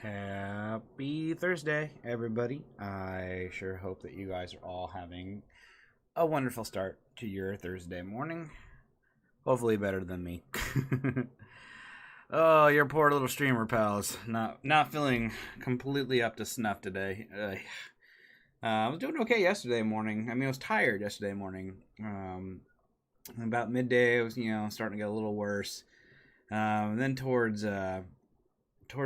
Happy Thursday, everybody. I sure hope that you guys are all having a wonderful start to your Thursday morning. Hopefully better than me. Oh, your poor little streamer pals. Not feeling completely up to snuff today. I was doing okay yesterday morning. I mean, I was tired yesterday morning. About midday, it was, starting to get a little worse. Then towards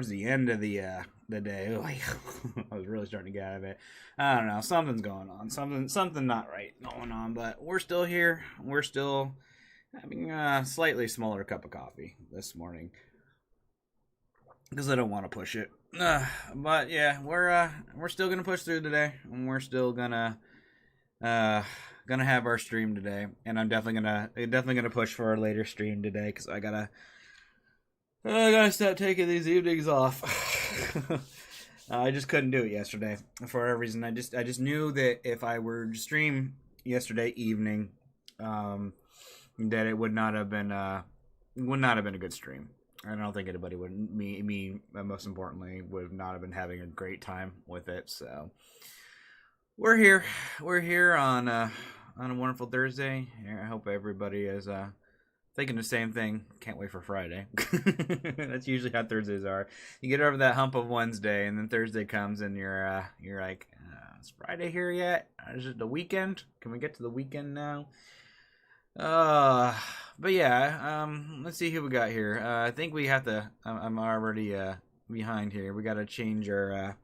the end of the day, I was really starting to get out of it. I don't know, something's going on, something not right going on, but we're still here. We're still having a slightly smaller cup of coffee this morning because I don't want to push it. But yeah, we're still gonna push through today, and we're still gonna have our stream today, and I'm definitely gonna push for our later stream today because I gotta stop taking these evenings off. I just couldn't do it yesterday for whatever reason. I just knew that if I were to stream yesterday evening, that it would not have been a good stream. I don't think anybody would. Me, most importantly, would not have been having a great time with it. So we're here. We're here on a wonderful Thursday. I hope everybody is thinking the same thing. Can't wait for Friday. That's usually how Thursdays are. You get over that hump of Wednesday, and then Thursday comes, and you're like, is Friday here yet? Is it the weekend? Can we get to the weekend now? But yeah, let's see who we got here. I think we have to. I'm already behind here. We got to change our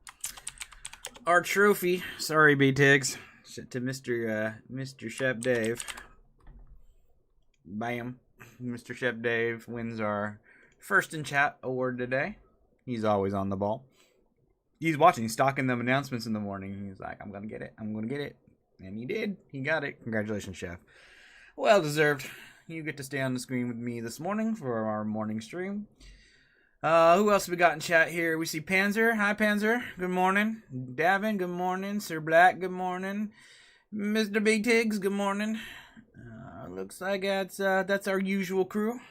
trophy. Sorry, B-Tigs. To Mr. Chef Dave. Bam. Mr. Chef Dave wins our First in Chat award today. He's always on the ball. He's watching, he's stalking them announcements in the morning. He's like, I'm going to get it. And he did. He got it. Congratulations, Chef. Well deserved. You get to stay on the screen with me this morning for our morning stream. Who else we got in chat here? We see Panzer. Hi, Panzer. Good morning. Davin, good morning. Sir Black, good morning. Mr. Big Tigs, good morning. Looks like that's our usual crew.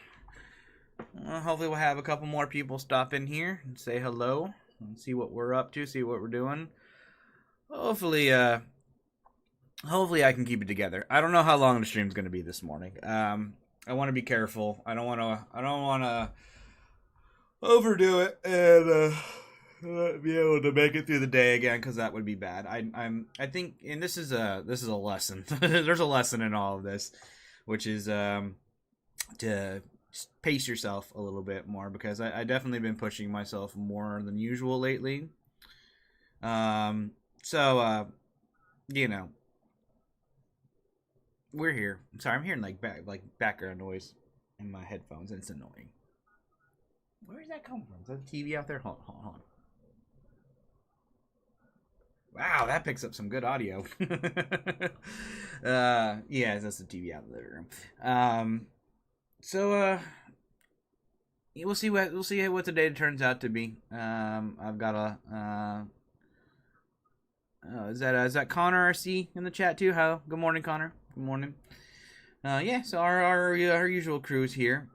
Hopefully we'll have a couple more people stop in here and say hello and see what we're up to, see what we're doing. Hopefully I can keep it together. I don't know how long the stream's going to be this morning. I want to be careful. I don't want to overdo it and not be able to make it through the day again, because that would be bad. I think, and this is a lesson. There's a lesson in all of this, which is to pace yourself a little bit more, because I definitely been pushing myself more than usual lately. We're here. I'm sorry, I'm hearing like background noise in my headphones, and it's annoying. Where does that come from? Is that a TV out there? Hold on. Wow, that picks up some good audio. Yeah, that's the TV out in the living room. We'll see what the day turns out to be. I've got a is that Connor RC in the chat too? How? Good morning, Connor. Good morning. Yeah, so our usual crew's here.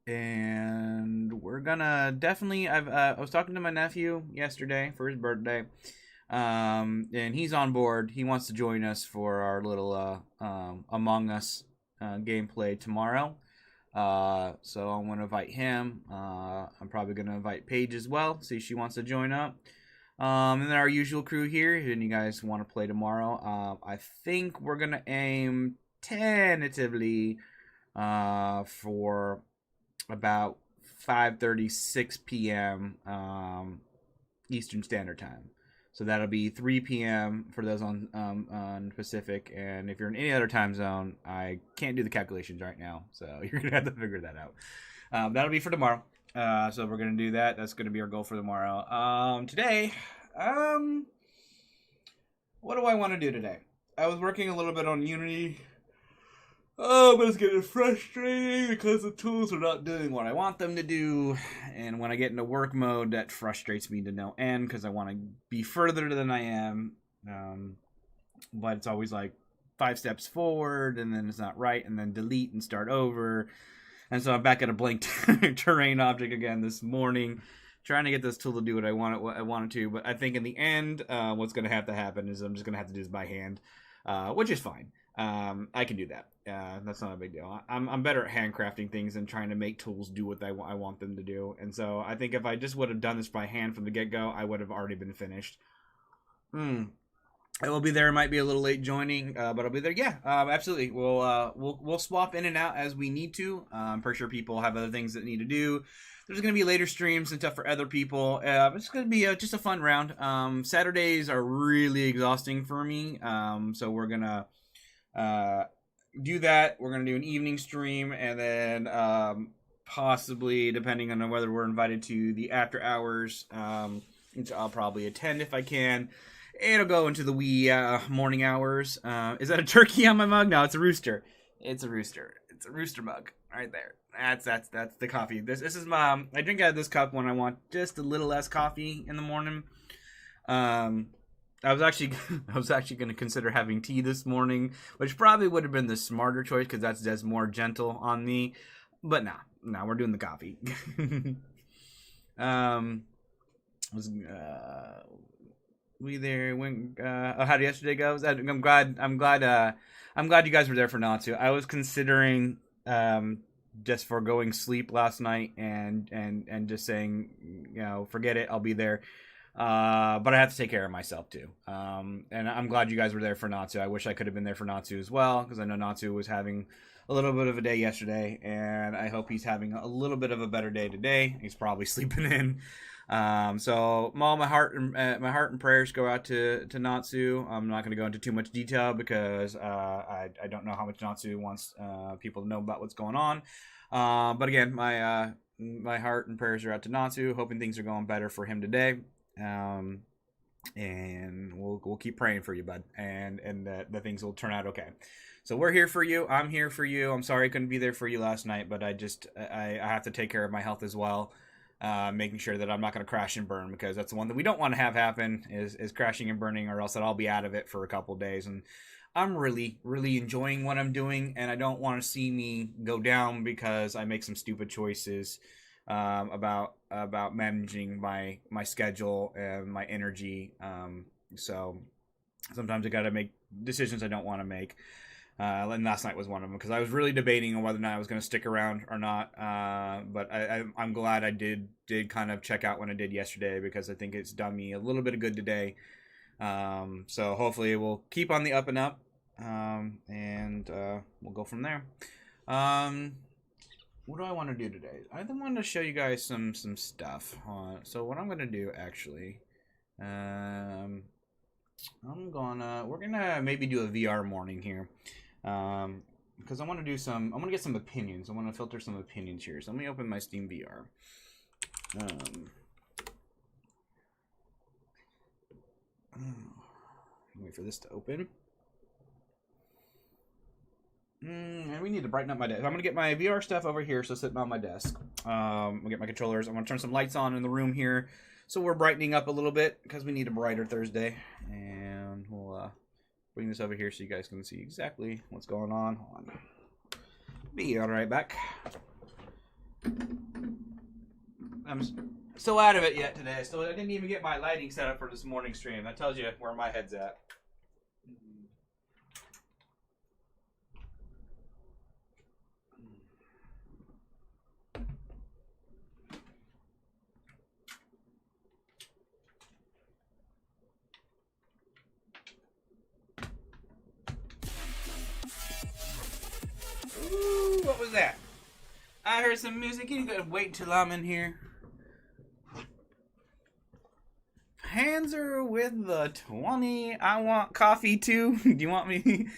And we're gonna definitely. I was talking to my nephew yesterday for his birthday, and he's on board. He wants to join us for our little Among Us gameplay tomorrow. So I'm gonna invite him. I'm probably gonna invite Paige as well. See if she wants to join up. And then our usual crew here. And you guys want to play tomorrow? I think we're gonna aim tentatively for about 5:36 p.m. Eastern Standard Time. So that'll be 3 p.m. for those on Pacific. And if you're in any other time zone, I can't do the calculations right now, so you're gonna have to figure that out. That'll be for tomorrow. So we're gonna do that. That's gonna be our goal for tomorrow. Today, what do I want to do today? I was working a little bit on Unity. Oh, but it's getting frustrating because the tools are not doing what I want them to do. And when I get into work mode, that frustrates me to no end because I want to be further than I am. But it's always like 5 steps forward, and then it's not right, and then delete and start over. And so I'm back at a blank terrain object again this morning, trying to get this tool to do what I want it to. But I think in the end, what's going to have to happen is I'm just going to have to do this by hand, which is fine. I can do that. That's not a big deal. I'm better at handcrafting things than trying to make tools do what I want them to do. And so I think if I just would have done this by hand from the get-go, I would have already been finished. I will be there. It might be a little late joining, but I'll be there. Yeah, absolutely. We'll swap in and out as we need to. I'm pretty sure people have other things that need to do. There's going to be later streams and stuff for other people. It's going to be just a fun round. Saturdays are really exhausting for me, so we're going to do that. We're going to do an evening stream, and then possibly, depending on whether we're invited to the after hours, which I'll probably attend if I can. It'll go into the wee morning hours. Is that a turkey on my mug? No, it's a rooster. It's a rooster. It's a rooster mug right there. That's the coffee. This is my. I drink out of this cup when I want just a little less coffee in the morning. I was actually going to consider having tea this morning, which probably would have been the smarter choice because that's more gentle on me. But no, we're doing the coffee. We there when how did yesterday go? I'm glad you guys were there for Natsu. I was considering just foregoing sleep last night and just saying, forget it, I'll be there. But I have to take care of myself too. And I'm glad you guys were there for Natsu. I wish I could have been there for Natsu as well, because I know Natsu was having a little bit of a day yesterday, and I hope he's having a little bit of a better day today. He's probably sleeping in. So all my heart and prayers go out to Natsu. I'm not going to go into too much detail because I don't know how much Natsu wants people to know about what's going on. But again, my heart and prayers are out to Natsu, hoping things are going better for him today. And we'll keep praying for you, bud, and that things will turn out okay. So we're here for you. I'm here for you. I'm sorry I couldn't be there for you last night, but I have to take care of my health as well. Making sure that I'm not going to crash and burn, because that's the one that we don't want to have happen is crashing and burning, or else that I'll be out of it for a couple of days. And I'm really, really enjoying what I'm doing, and I don't want to see me go down because I make some stupid choices about managing my schedule and my energy. So sometimes I got to make decisions I don't want to make. And last night was one of them, because I was really debating on whether or not I was going to stick around or not. But I'm glad I did kind of check out when I did yesterday, because I think it's done me a little bit of good today. So hopefully we'll keep on the up and up, and we'll go from there. What do I want to do today? I want to show you guys some stuff. So what I'm going to do, actually, we're gonna maybe do a VR morning here. Because I want to get some opinions. I want to filter some opinions here. So let me open my Steam VR. Wait for this to open. And we need to brighten up my desk. I'm going to get my VR stuff over here, so sitting on my desk. I'll get my controllers. I'm going to turn some lights on in the room here, so we're brightening up a little bit, because we need a brighter Thursday. And we'll bring this over here so you guys can see exactly what's going on. Hold on. Be all right back. I'm still out of it yet today. I didn't even get my lighting set up for this morning stream. That tells you where my head's at. Ooh, what was that? I heard some music. You gotta wait till I'm in here. Panzer with the 20. I want coffee too. Do you want me?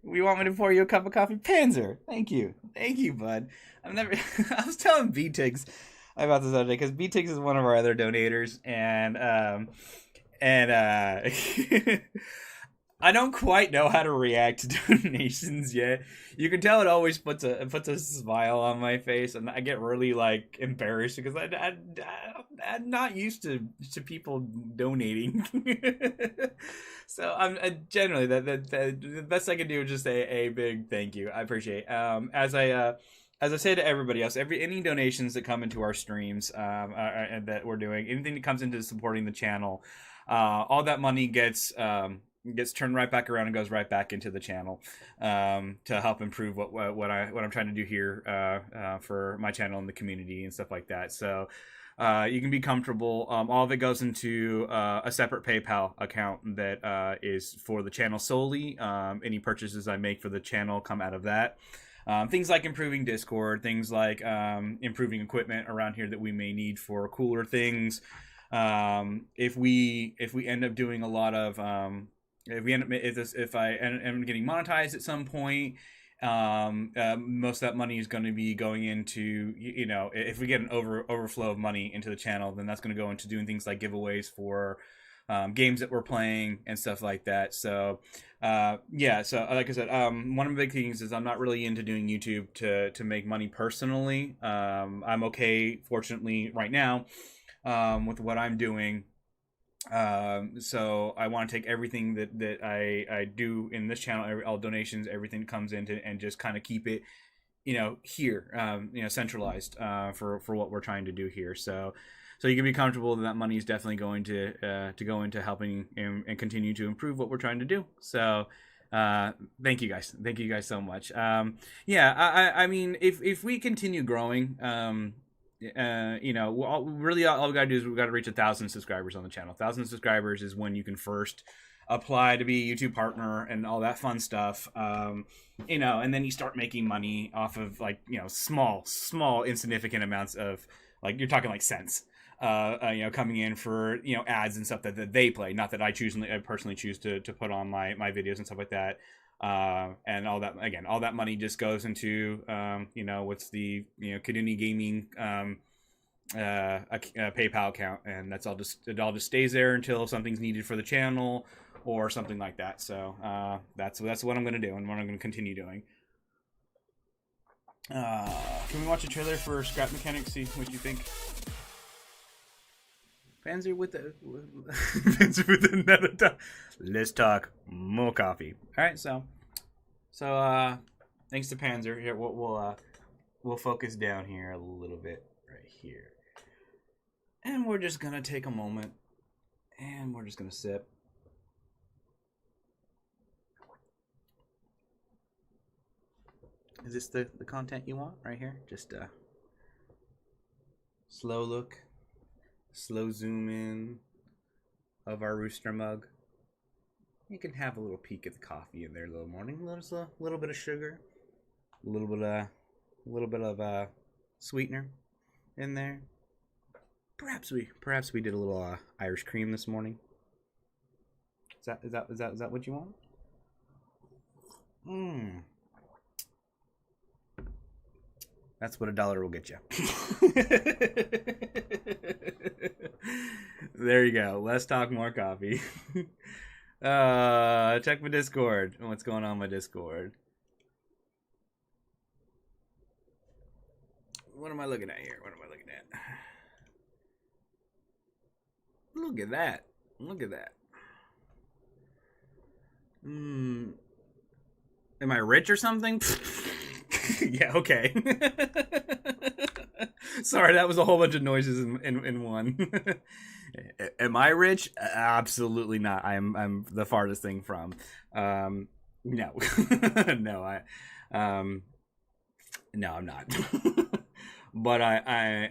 We want me to pour you a cup of coffee? Panzer, thank you, bud. I was telling B-Tigs about this other day, because B-Tigs is one of our other donators, and I don't quite know how to react to donations yet. You can tell it always puts a smile on my face, and I get really embarrassed, because I'm not used to people donating. So I'm generally the best I can do is just say a big thank you. I appreciate it. As I as I say to everybody else, any donations that come into our streams that we're doing, anything that comes into supporting the channel, all that money gets turned right back around and goes right back into the channel to help improve what I'm trying to do here for my channel and the community and stuff like that. So you can be comfortable. All of it goes into a separate PayPal account that is for the channel solely. Any purchases I make for the channel come out of that. Things like improving Discord, things like improving equipment around here that we may need for cooler things. If we end up doing a lot of if I end up getting monetized at some point, most of that money is going to be going into, you know, if we get an overflow of money into the channel, then that's going to go into doing things like giveaways for games that we're playing and stuff like that. So yeah, so like I said, one of the big things is I'm not really into doing YouTube to make money personally. I'm okay, fortunately, right now with what I'm doing. So I want to take everything that I do in this channel, all donations, everything that comes into, and just kind of keep it, you know, here, you know, centralized for what we're trying to do here. So you can be comfortable that money is definitely going to go into helping and continue to improve what we're trying to do. So thank you guys so much. Yeah, I mean, if we continue growing, you know, all we gotta do is we gotta reach 1,000 subscribers on the channel. 1,000 subscribers is when you can first apply to be a YouTube partner and all that fun stuff. You know, and then you start making money off of, like, you know, small insignificant amounts of, like, you're talking like cents, you know, coming in for, you know, ads and stuff that they play. Not that I personally choose to put on my videos and stuff like that. And all that, again, all that money just goes into, you know, what's the, you know, Kiduni Gaming a PayPal account, and it all just stays there until something's needed for the channel or something like that. So that's what I'm gonna do and what I'm gonna continue doing. Can we watch a trailer for Scrap Mechanics? See what you think. Panzer with another talk. Let's talk more coffee. All right, so thanks to Panzer. Here we'll focus down here a little bit right here, and we're just gonna take a moment, and we're just gonna sip. Is this the content you want right here? Just slow look. Slow zoom in of our rooster mug. You can have a little peek at the coffee in there a little morning. A little bit of sugar, a little bit of sweetener in there. Perhaps we did a little Irish cream this morning. Is that what you want? That's what $1 will get you. There you go. Let's talk more coffee. Check my Discord. What's going on my Discord? What am I looking at here? Look at that. Am I rich or something? Yeah, okay. Sorry, that was a whole bunch of noises in one. Am I rich? Absolutely not. I'm the farthest thing from. No. No, I'm not. But I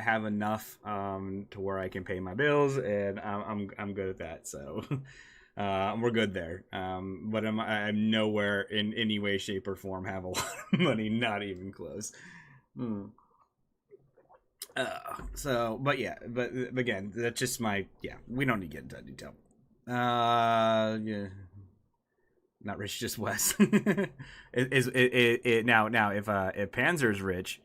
have enough to where I can pay my bills, and I'm good at that. So we're good there. But I'm nowhere in any way, shape, or form have a lot of money. Not even close. But again, that's just we don't need to get into that detail. Yeah, not rich, just Wes. Now if Panzer's rich,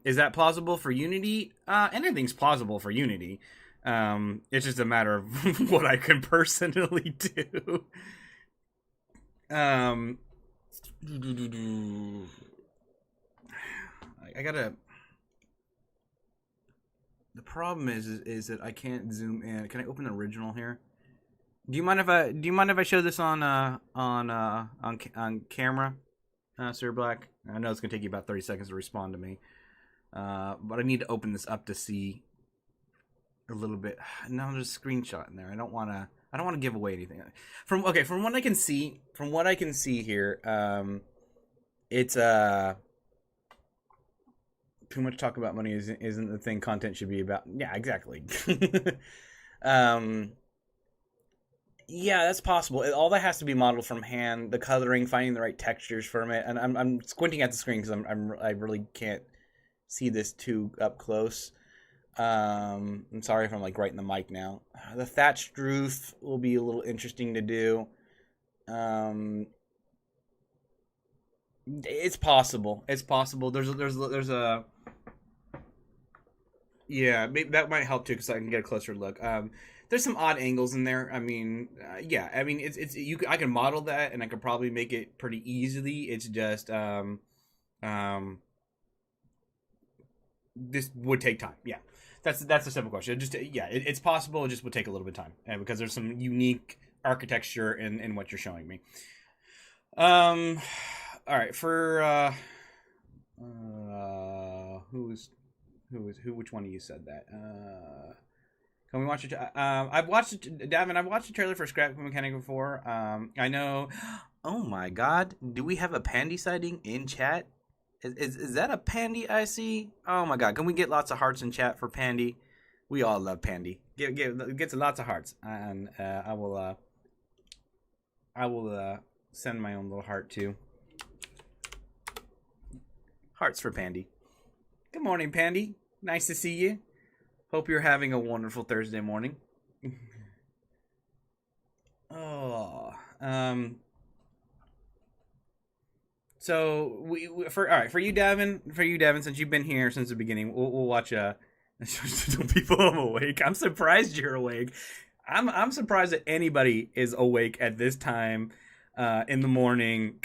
is that plausible for Unity? Anything's plausible for Unity. It's just a matter of what I can personally do. I gotta. The problem is that I can't zoom in. Can I open the original here? Do you mind if I show this on camera? Sir Black? I know it's gonna take you about 30 seconds to respond to me, but I need to open this up to see a little bit. No, there's a screenshot in there. I don't want to give away anything. From what I can see here, it's too much talk about money isn't the thing content should be about. Yeah, exactly. Yeah, that's possible. All that has to be modeled from hand. The coloring, finding the right textures from it, and I'm squinting at the screen because I really can't see this too up close. I'm sorry if I'm like right in the mic now. The thatched roof will be a little interesting to do. It's possible. It's possible. There's a yeah, maybe that might help too because I can get a closer look. There's some odd angles in there. I mean, yeah. I mean, it's you. I can model that, and I could probably make it pretty easily. It's just this would take time. Yeah, that's a simple question. It's possible. It just would take a little bit of time, and because there's some unique architecture in what you're showing me. All right, for which one of you said that? Can we watch it? I've watched it, Davin. I've watched the trailer for Scrap Mechanic before. I know. Oh my God! Do we have a Pandy sighting in chat? Is that a Pandy I see? Oh my God! Can we get lots of hearts in chat for Pandy? We all love Pandy. Get lots of hearts, and I will send my own little heart too. Hearts for Pandy. Good morning, Pandy. Nice to see you. Hope you're having a wonderful Thursday morning. Oh, so for you, Davin, since you've been here since the beginning, we'll watch people. I'm awake. I'm surprised you're awake. I'm surprised that anybody is awake at this time in the morning,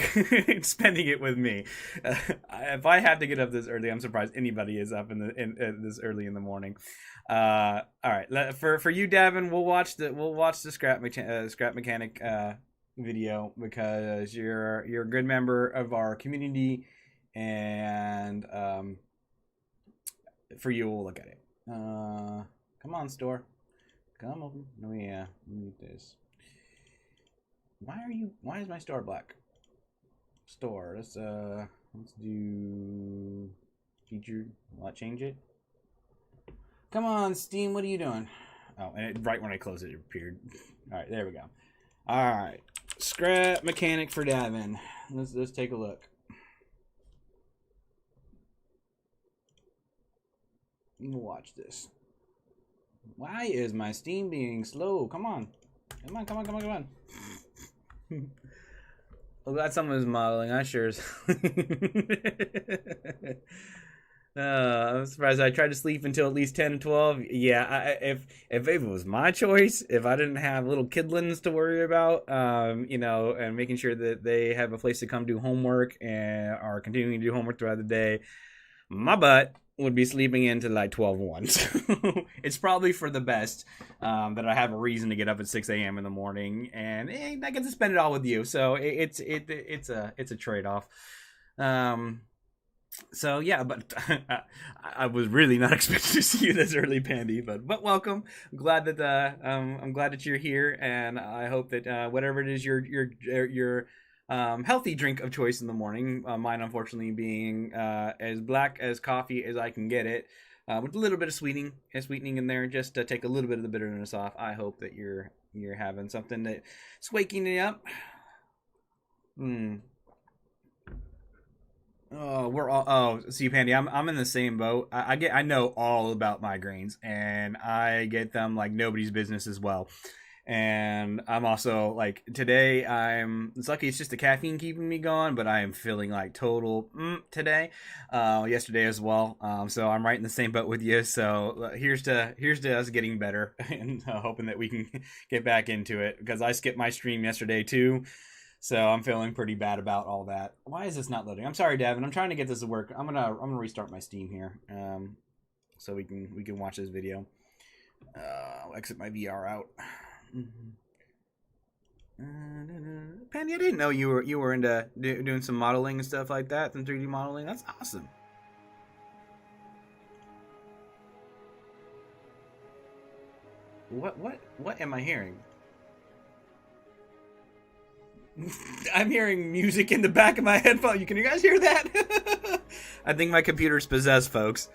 spending it with me. If I had to get up this early, I'm surprised anybody is up this early in the morning. All right, for you, Davin, we'll watch the Scrap Mechanic video because you're a good member of our community, and for you, we'll look at it. Come on, store, come open. No, yeah, we need this. Why is my store black? Store. Let's do feature. Will I change it? Come on, Steam. What are you doing? Oh, and right when I closed it, it appeared. All right, there we go. All right, Scrap Mechanic for Davin. Let's take a look. We'll watch this. Why is my Steam being slow? Come on. Come on. Well, glad someone is modeling. I sure is. I'm surprised. I tried to sleep until at least 10 or 12. Yeah, if it was my choice, if I didn't have little kidlings to worry about, and making sure that they have a place to come do homework and are continuing to do homework throughout the day, my butt would be sleeping into like 12:01. So it's probably for the best that I have a reason to get up at 6 a.m. in the morning, and I get to spend it all with you. So it's a trade-off. So yeah, but I was really not expecting to see you this early, Pandy. But welcome. I'm glad that you're here, and I hope that whatever it is your healthy drink of choice in the morning, mine unfortunately being as black as coffee as I can get it, with a little bit of sweetening in there, just to take a little bit of the bitterness off. I hope that you're having something that's waking you up. Oh, see, Pandy, I'm in the same boat. I know all about migraines, and I get them like nobody's business as well. And I'm also like today it's lucky it's just the caffeine keeping me going, but I am feeling like total today. Yesterday as well. So I'm right in the same boat with you. So here's to us getting better and hoping that we can get back into it, because I skipped my stream yesterday too. So I'm feeling pretty bad about all that. Why is this not loading? I'm sorry, Davin. I'm trying to get this to work. I'm gonna restart my Steam here, so we can watch this video. I'll exit my VR out. Pandy, I didn't know you were into doing some modeling and stuff like that, some 3D modeling. That's awesome. What am I hearing? I'm hearing music in the back of my headphone. Can you guys hear that? I think my computer's possessed, folks.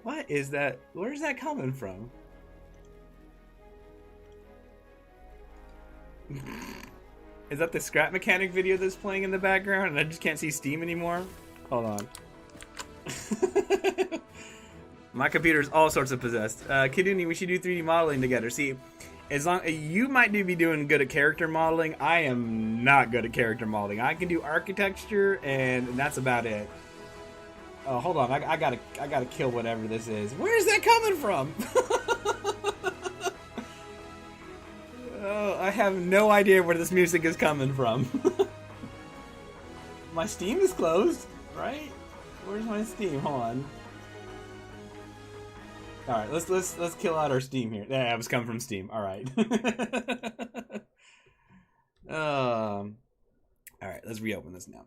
What is that? Where's that coming from? Is that the scrap mechanic video that's playing in the background and I just can't see Steam anymore? Hold on. My computer's all sorts of possessed. Kiduni, we should do 3D modeling together. See, as long you might be doing good at character modeling, I am not good at character modeling. I can do architecture, and that's about it. Oh, hold on, I gotta kill whatever this is. Where's that coming from? Oh, I have no idea where this music is coming from. My Steam is closed, right? Where's my Steam? Hold on. All right, let's kill out our Steam here. Yeah, it was coming from Steam. All right. All right, let's reopen this now.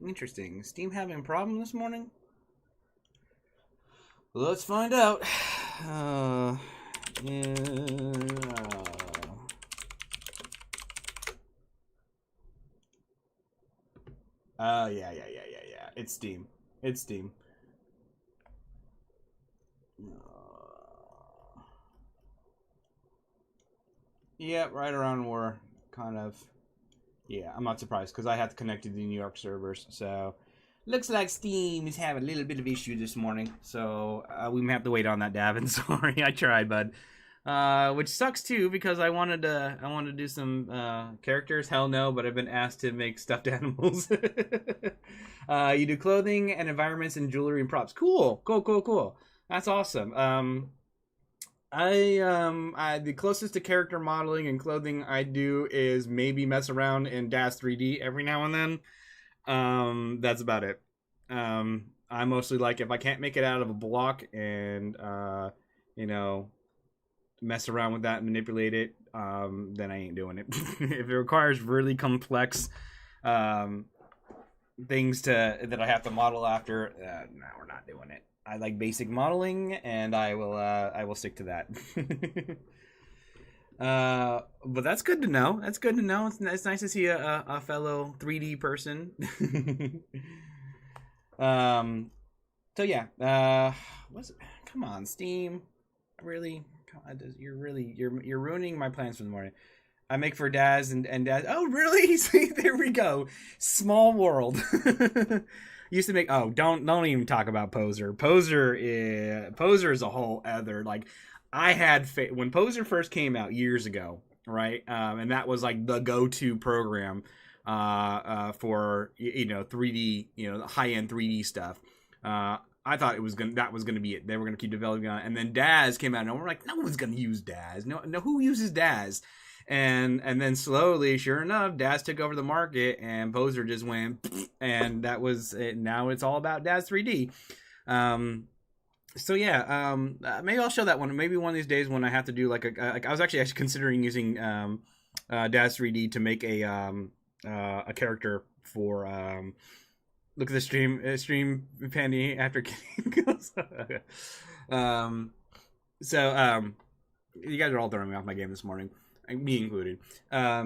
Interesting. Steam having a problem this morning? Let's find out. Yeah. Yeah. It's Steam. It's Steam. Yeah, right around where kind of. Yeah, I'm not surprised because I had to connect to the New York servers. So, looks like Steam is having a little bit of issue this morning. So, we may have to wait on that, Davin. Sorry, I tried, bud. Which sucks too because I wanted to do some characters. Hell no, but I've been asked to make stuffed animals. You do clothing and environments and jewelry and props. Cool. That's awesome. I the closest to character modeling and clothing I do is maybe mess around in DAZ 3D every now and then. That's about it. I mostly like if I can't make it out of a block and mess around with that and manipulate it, then I ain't doing it. If it requires really complex things that I have to model after, no, we're not doing it. I like basic modeling, and I will stick to that. But that's good to know. That's good to know. It's nice to see a fellow 3D person. So yeah. Come on, Steam. Really? You're ruining my plans for the morning. I make for Daz and Daz. Oh, really? See, there we go. Small world. Used to make. Oh, don't even talk about Poser. Poser is a whole other. Like, I had when Poser first came out years ago, right? And that was like the go-to program for 3D, high-end 3D stuff. I thought that was gonna be it. They were gonna keep developing on it, and then Daz came out, and we're like, no one's gonna use Daz. No, who uses Daz? And then slowly, sure enough, Daz took over the market, and Poser just went, and that was it. Now it's all about Daz 3D. So yeah, maybe I'll show that one. Maybe one of these days when I have to do like I was actually considering using Daz 3D to make a character for look at the stream Pandy after so you guys are all throwing me off my game this morning, me included. Yeah,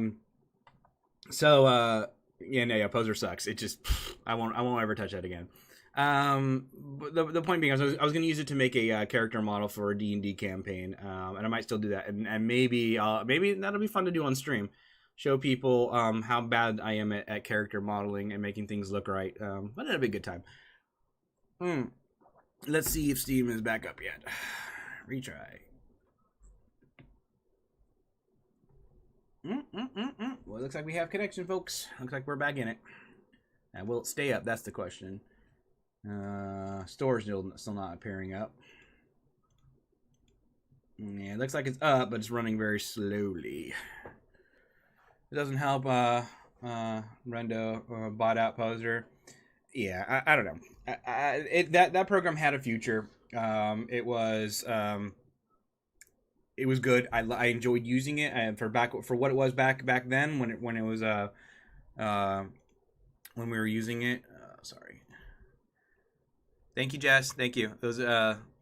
Poser sucks. It just I won't ever touch that again. But the point being, I was going to use it to make a character model for a D&D campaign, and I might still do that, and maybe that'll be fun to do on stream. Show people how bad I am at character modeling and making things look right. But it'll be a good time. Let's see if Steam is back up yet. Retry. Well, it looks like we have connection, folks. Looks like we're back in it. And will it stay up? That's the question. Store's still not appearing up. Yeah, it looks like it's up, but it's running very slowly. It doesn't help. Rendo, bot out poser. Yeah, I don't know. That program had a future. It was good. I enjoyed using it, and for what it was back then when it was uh when we were using it. Sorry. Thank you, Jess. Thank you. Those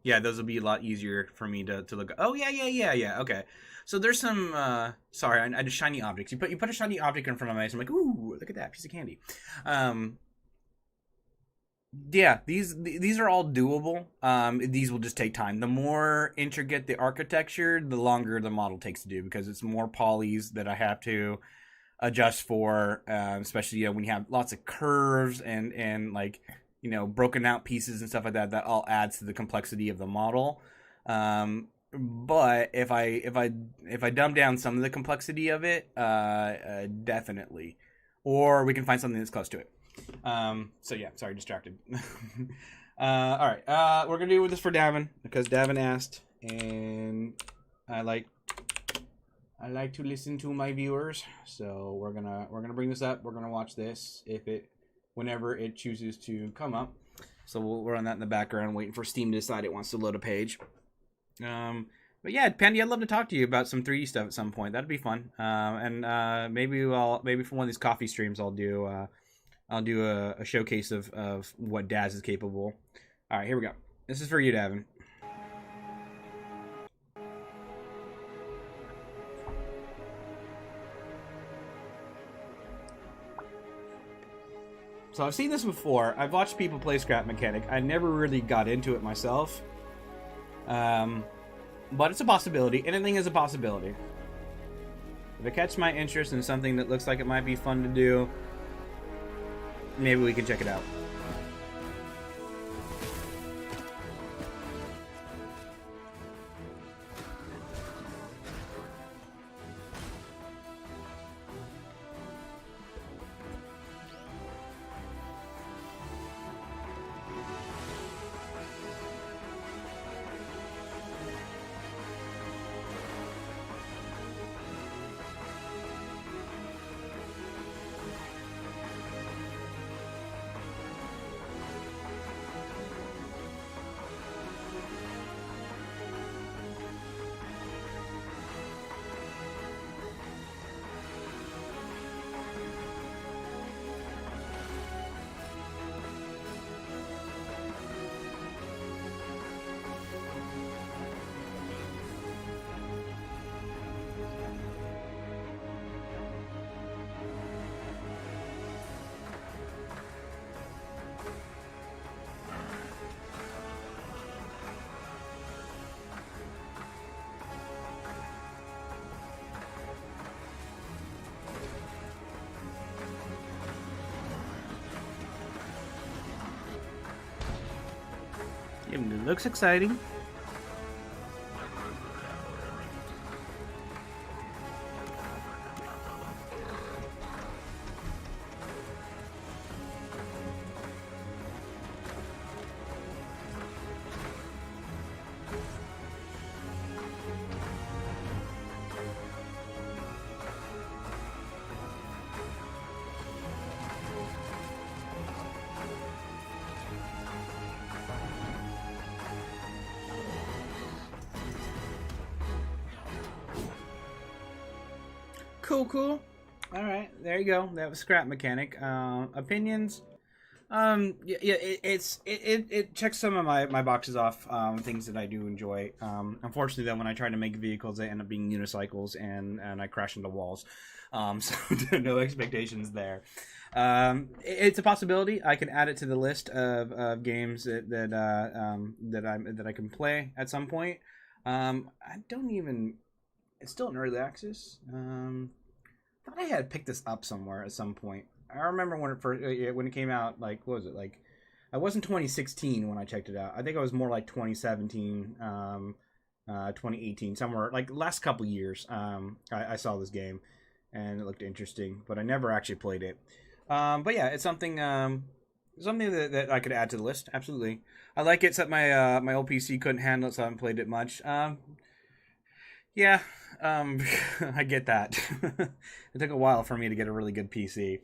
yeah, those will be a lot easier for me to look. Oh yeah. Okay. So there's some sorry, I just shiny objects. You put a shiny object in front of my eyes. I'm like, ooh, look at that piece of candy. Yeah, these are all doable. These will just take time. The more intricate the architecture, the longer the model takes to do because it's more polys that I have to adjust for, especially when you have lots of curves and like broken out pieces and stuff like that. That all adds to the complexity of the model. But if I dumb down some of the complexity of it, definitely, or we can find something that's close to it. So yeah, sorry, distracted. All right, we're gonna do this for Davin because Davin asked, and I like to listen to my viewers, so we're gonna bring this up. We're gonna watch this whenever it chooses to come up. So we'll run that in the background, waiting for Steam to decide it wants to load a page. But yeah, Pandy, I'd love to talk to you about some 3D stuff at some point. That'd be fun. And maybe for one of these coffee streams, I'll do a showcase of what Daz is capable. All right, here we go. This is for you, Davin. So I've seen this before. I've watched people play Scrap Mechanic. I never really got into it myself. But it's a possibility. Anything is a possibility. If it catches my interest in something that looks like it might be fun to do, maybe we can check it out. It looks exciting. Cool. All right, there you go. That was Scrap Mechanic. Opinions. It checks some of my boxes off. Things that I do enjoy. Unfortunately, though, when I try to make vehicles, they end up being unicycles, and I crash into walls. So no expectations there. It's a possibility. I can add it to the list of games that I can play at some point. I don't even. It's still in early access. I thought I had picked this up somewhere at some point. I remember when it came out. Like, what was it like? I wasn't 2016 when I checked it out. I think it was more like 2017, 2018, somewhere like last couple years. I saw this game, and it looked interesting, but I never actually played it. But yeah, it's something that I could add to the list. Absolutely, I like it. Except my old PC couldn't handle it, so I haven't played it much. Yeah, I get that. It took a while for me to get a really good PC.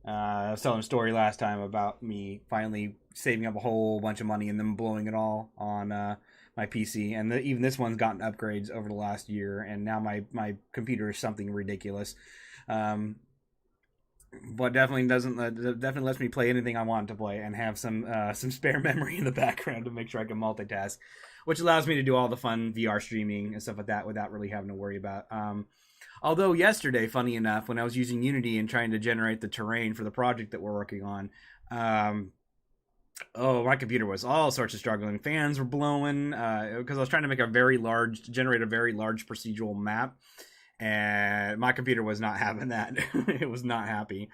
I was telling a story last time about me finally saving up a whole bunch of money and then blowing it all on my PC. And even this one's gotten upgrades over the last year, and now my computer is something ridiculous. But definitely definitely lets me play anything I want to play and have some spare memory in the background to make sure I can multitask, which allows me to do all the fun VR streaming and stuff like that without really having to worry about. Although yesterday, funny enough, when I was using Unity and trying to generate the terrain for the project that we're working on, my computer was all sorts of struggling. Fans were blowing because I was trying to generate a very large procedural map. And my computer was not having that. It was not happy.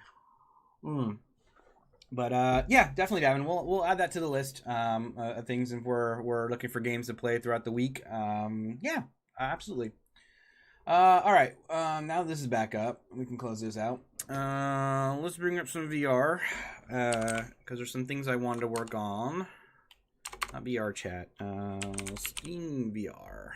But yeah, definitely, Davin. We'll add that to the list of things if we're looking for games to play throughout the week. Yeah, absolutely. All right. Now this is back up. We can close this out. Let's bring up some VR because there's some things I wanted to work on. Not VR chat. Steam VR.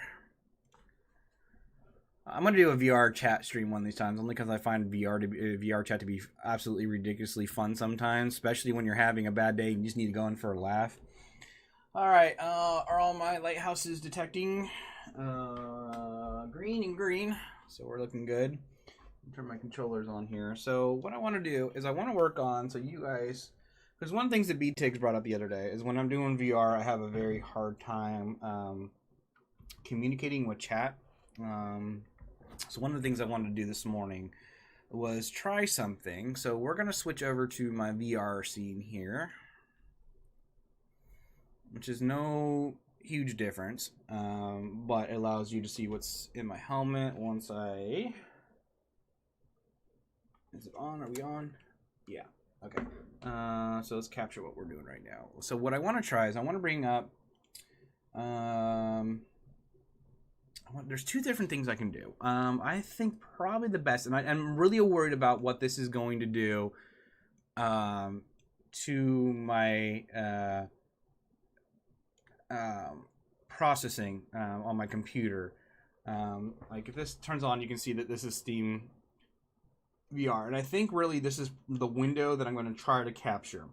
I'm going to do a VR chat stream one of these times, only because I find VR chat to be absolutely ridiculously fun sometimes, especially when you're having a bad day and you just need to go in for a laugh. All right, are all my lighthouses detecting? Green and green, so we're looking good. Turn my controllers on here. So what I want to do is I want to work on, so you guys, because one of the things that B-Tigs brought up the other day is when I'm doing VR, I have a very hard time communicating with chat. So one of the things I wanted to do this morning was try something. So we're going to switch over to my VR scene here, which is no huge difference, but it allows you to see what's in my helmet once I... Is it on? Are we on? Yeah. Okay. So let's capture what we're doing right now. So what I want to try is I want to bring up... there's two different things I can do. I think probably the best, and I'm really worried about what this is going to do to my processing on my computer. Like if this turns on, you can see that this is Steam VR, and I think really this is the window that I'm going to try to capture.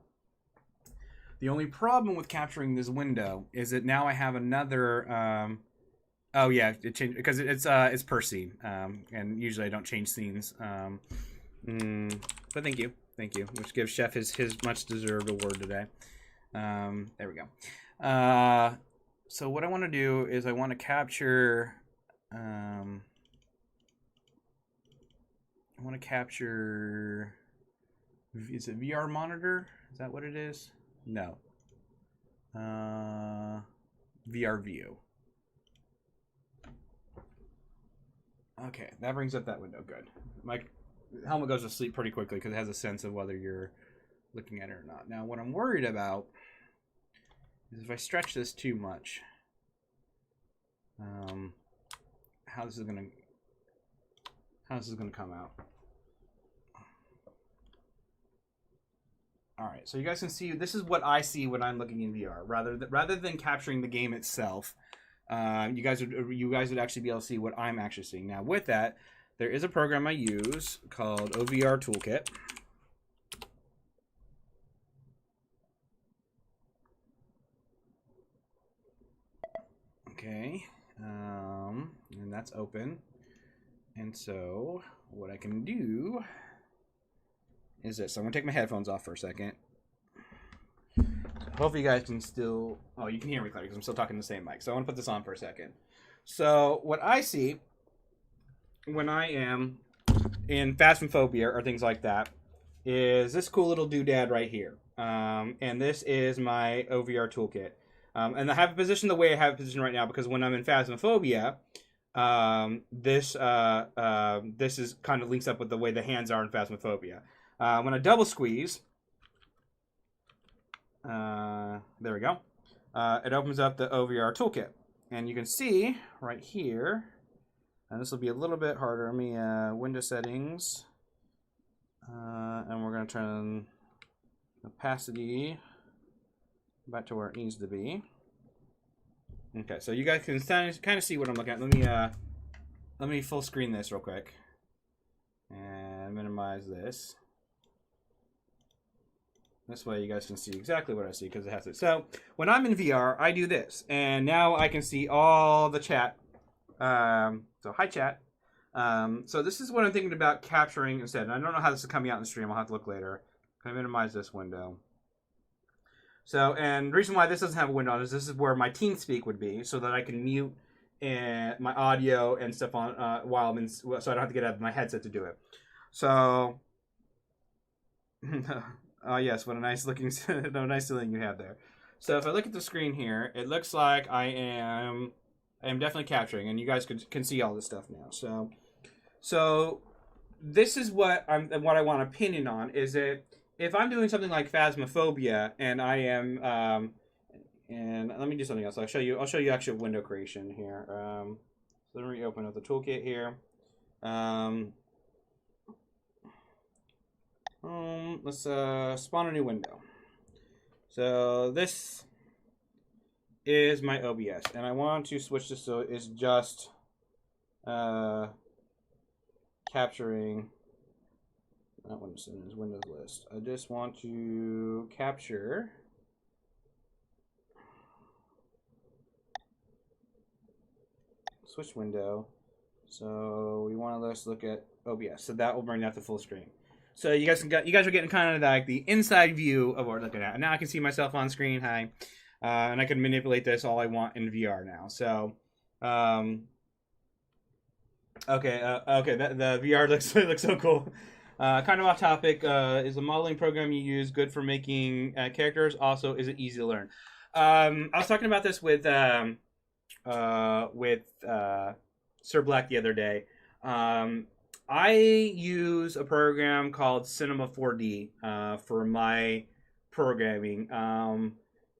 The only problem with capturing this window is that now I have another... Oh yeah, it changed because it's per scene, and usually I don't change scenes. But thank you, which gives Chef his much deserved award today. There we go. So what I want to do is I want to capture. I want to capture. Is it VR monitor? Is that what it is? No. VR view. Okay, that brings up that window. Good. My helmet goes to sleep pretty quickly because it has a sense of whether you're looking at it or not. Now, what I'm worried about is if I stretch this too much, how this is gonna come out. All right, so you guys can see this is what I see when I'm looking in VR. Rather than capturing the game itself. You guys would actually be able to see what I'm actually seeing. Now, with that, there is a program I use called OVR Toolkit. Okay, and that's open. And so, what I can do is this. So I'm gonna take my headphones off for a second. Hopefully you guys can still... Oh, you can hear me clearly because I'm still talking the same mic. So I want to put this on for a second. So what I see when I am in Phasmophobia or things like that is this cool little doodad right here. And this is my OVR toolkit. And I have it positioned the way I have it positioned right now because when I'm in Phasmophobia, this is kind of links up with the way the hands are in Phasmophobia. When I double squeeze... there we go. It opens up the OVR toolkit. And you can see right here, and this will be a little bit harder. Let me, window settings. And we're going to turn opacity back to where it needs to be. Okay, so you guys can kind of see what I'm looking at. Let me let me full screen this real quick and minimize this. This way you guys can see exactly what I see because it has it. So when I'm in VR, I do this. And now I can see all the chat. So hi, chat. So this is what I'm thinking about capturing instead. And I don't know how this is coming out in the stream. I'll have to look later. Can I minimize this window? So, and the reason why this doesn't have a window on is this is where my TeamSpeak would be so that I can mute and my audio and stuff on while I'm in, so I don't have to get out of my headset to do it. So... Oh yes, what a nice looking, nice ceiling you have there. So if I look at the screen here, it looks like I am definitely capturing, and you guys can see all this stuff now. So this is what I want opinion on is that if I'm doing something like Phasmophobia and I am, and let me do something else. I'll show you actual window creation here. So let me reopen up the toolkit here. Let's spawn a new window. So this is my OBS, and I want to switch this so it's just capturing. Not when it's in this Windows list. I just want to capture. Switch window. So we want to just look at OBS. So that will bring that to full screen. So you guys are getting kind of like the inside view of what we're looking at. And now I can see myself on screen. Hi. And I can manipulate this all I want in VR now. So, okay, the VR looks so cool. Kind of off topic. Is the modeling program you use good for making characters? Also, is it easy to learn? I was talking about this with Sir Black the other day. I use a program called Cinema 4D for my programming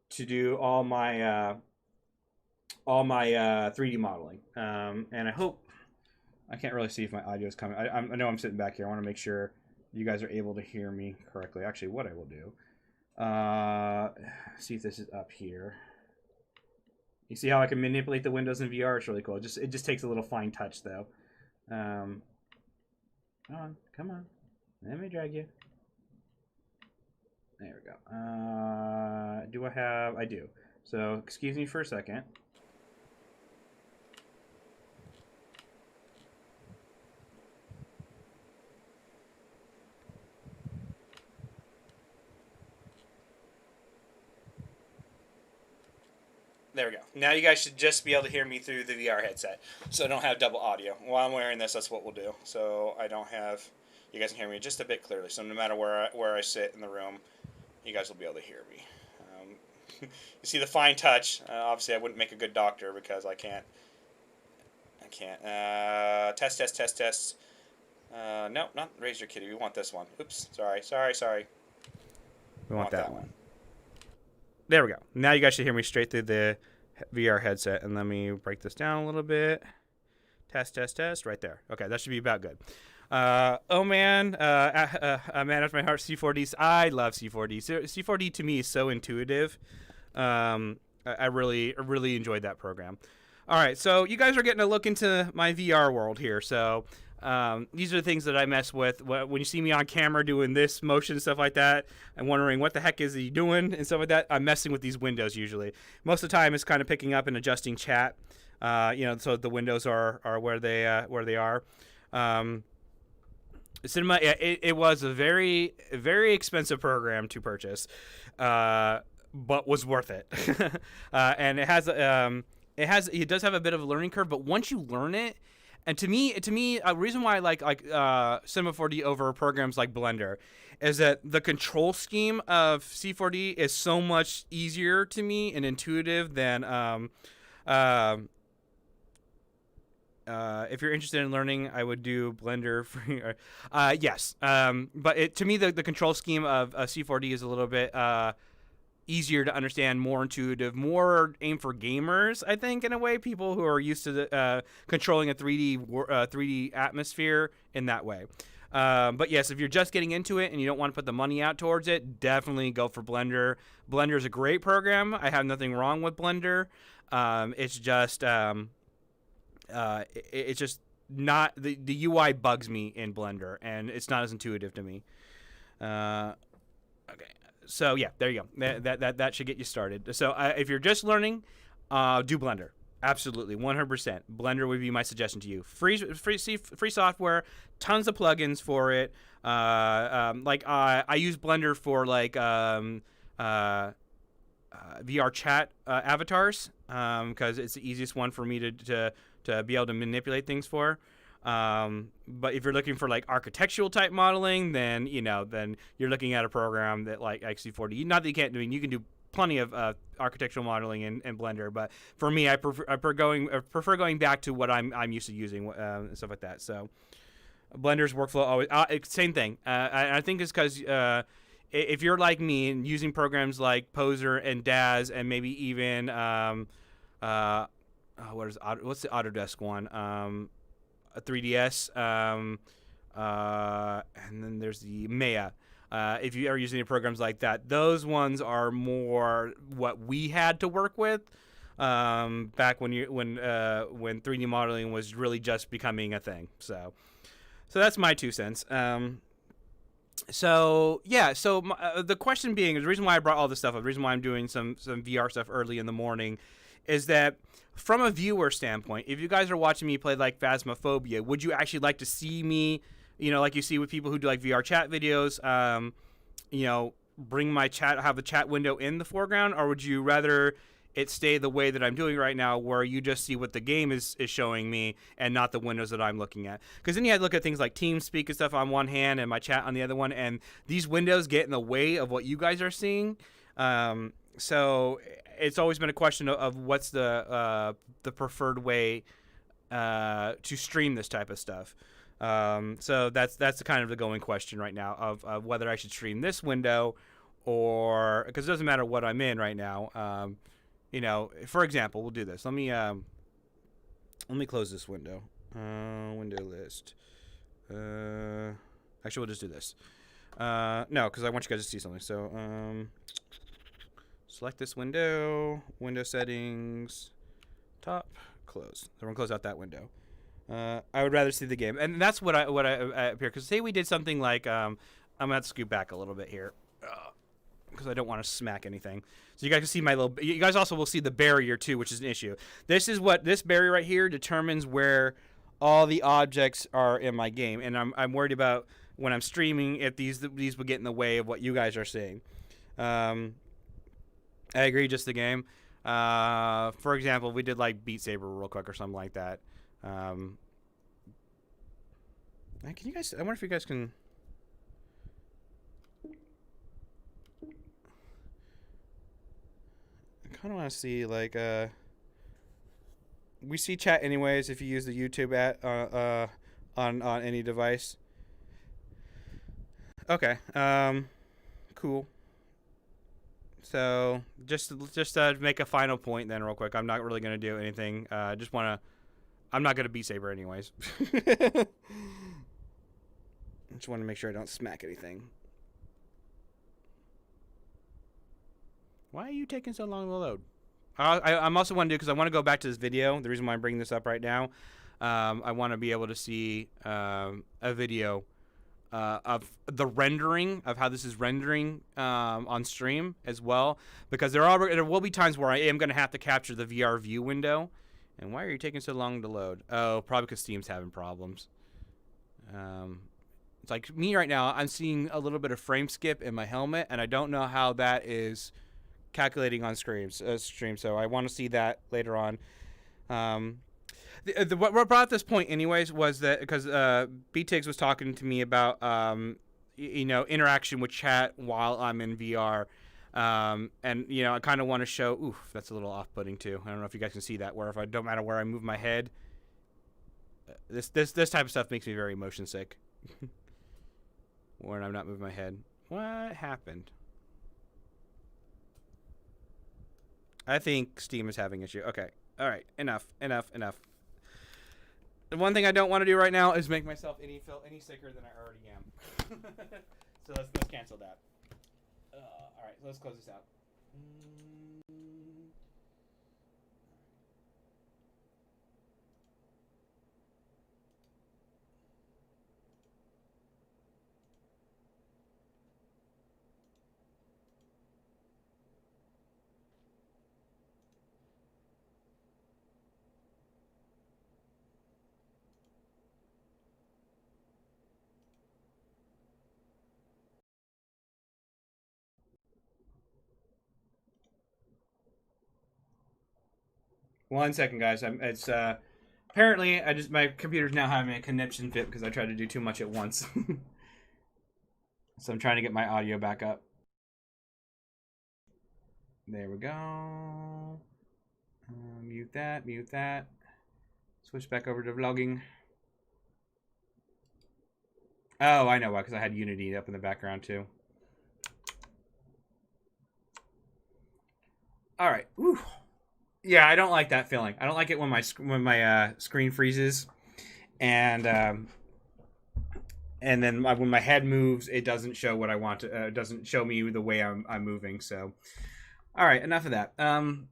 to do all my 3D modeling. And I hope I can't really see if my audio is coming. I know I'm sitting back here. I want to make sure you guys are able to hear me correctly. Actually, what I will do, see if this is up here. You see how I can manipulate the windows in VR? It's really cool. It just takes a little fine touch though. Come on. Let me drag you. There we go. Do I have? I do. So, excuse me for a second. There we go. Now you guys should just be able to hear me through the VR headset. So I don't have double audio. While I'm wearing this, that's what we'll do. So I don't have... You guys can hear me just a bit clearly. So no matter where I sit in the room, you guys will be able to hear me. You see the fine touch. Obviously, I wouldn't make a good doctor because I can't. Test. No, not Razor Kitty. We want this one. Oops. Sorry. We want that one. There we go. Now you guys should hear me straight through the VR headset. And let me break this down a little bit. Test. Right there. Okay, that should be about good. Oh man, a man after my heart, C4D. I love C4D. C4D to me is so intuitive. I really enjoyed that program. All right, so you guys are getting a look into my VR world here. So these are the things that I mess with. When you see me on camera doing this motion and stuff like that, I'm wondering what the heck is he doing and stuff like that. I'm messing with these windows usually. Most of the time, it's kind of picking up and adjusting chat. So the windows are where they are. Cinema, it was a very, very expensive program to purchase, but was worth it. And it does have a bit of a learning curve, but once you learn it, and to me, a reason why I like Cinema 4D over programs like Blender is that the control scheme of C4D is so much easier to me and intuitive than if you're interested in learning, I would do Blender for yes. But to me, the control scheme of C4D is a little bit easier to understand, more intuitive, more aimed for gamers, I think, in a way. People who are used to controlling a 3D atmosphere in that way. But yes, if you're just getting into it and you don't want to put the money out towards it, definitely go for Blender. Blender is a great program. I have nothing wrong with Blender. It's just not the UI bugs me in Blender, and it's not as intuitive to me. Okay, so yeah, there you go. That should get you started. So if you're just learning, do Blender. Absolutely, 100%. Blender would be my suggestion to you. Free software, tons of plugins for it. I use Blender for like VR chat avatars because it's the easiest one for me to be able to manipulate things for. But if you're looking for like architectural type modeling, then you're looking at a program that like XC40. Not that you can't do it. You can do plenty of architectural modeling in Blender, but for me, I prefer going back to what I'm used to using and stuff like that. So Blender's workflow always same thing. I think it's because if you're like me and using programs like Poser and Daz and maybe even what's the Autodesk one? A 3ds, and then there's the Maya. If you are using programs like that, those ones are more what we had to work with back when 3D modeling was really just becoming a thing. So that's my 2 cents. The question being, the reason why I brought all this stuff up, the reason why I'm doing some VR stuff early in the morning, is that from a viewer standpoint, if you guys are watching me play like Phasmophobia, would you actually like to see me, like you see with people who do like VR chat videos, bring my chat, have the chat window in the foreground, or would you rather it stay the way that I'm doing right now, where you just see what the game is showing me and not the windows that I'm looking at? Because then you had to look at things like TeamSpeak and stuff on one hand and my chat on the other one, and these windows get in the way of what you guys are seeing. So it's always been a question of what's the preferred way to stream this type of stuff. So that's kind of the going question right now of whether I should stream this window, or because it doesn't matter what I'm in right now. For example, we'll do this. Let me close this window. Window list. Actually, we'll just do this. No, because I want you guys to see something. So select this window. Window settings. Top. Close. So we're gonna close out that window. I would rather see the game, and that's what I up here. Because say we did something like I'm gonna have to scoot back a little bit here. Because I don't want to smack anything. So you guys can see my little... You guys also will see the barrier, too, which is an issue. This barrier right here determines where all the objects are in my game. And I'm worried about when I'm streaming if these will get in the way of what you guys are seeing. I agree, just the game. For example, we did, like, Beat Saber real quick or something like that. Can you guys... I wonder if you guys can... I kind of want to see, like, we see chat anyways if you use the YouTube on any device. Okay, cool. So just to make a final point then real quick, I'm not really going to do anything. I'm not going to Beat Saber anyways. Just want to make sure I don't smack anything. Why are you taking so long to load? I'm also want to do, because I want to go back to this video. The reason why I'm bringing this up right now, I want to be able to see a video of the rendering, of how this is rendering on stream as well. Because there will be times where I am going to have to capture the VR view window. And why are you taking so long to load? Oh, probably because Steam's having problems. It's like me right now, I'm seeing a little bit of frame skip in my helmet, and I don't know how that is calculating on stream, so I want to see that later on. What brought this point anyways was that because BTigs was talking to me about interaction with chat while I'm in VR, and I kind of want to show. Oof, that's a little off-putting too. I don't know if you guys can see that. Where if I don't matter where I move my head, this type of stuff makes me very motion sick. When I'm not moving my head, what happened? I think Steam is having issue. Okay. All right. Enough. The one thing I don't want to do right now is make myself feel any sicker than I already am. So let's cancel that. All right. So let's close this out. 1 second, guys. It's apparently my computer's now having a connection fit because I tried to do too much at once. So I'm trying to get my audio back up. There we go. Mute that. Mute that. Switch back over to vlogging. Oh, I know why, because I had Unity up in the background too. All right. Whew. Yeah, I don't like that feeling. I don't like it when my screen freezes, and then when my head moves, it doesn't show what I want to. It doesn't show me the way I'm moving. So, all right, enough of that.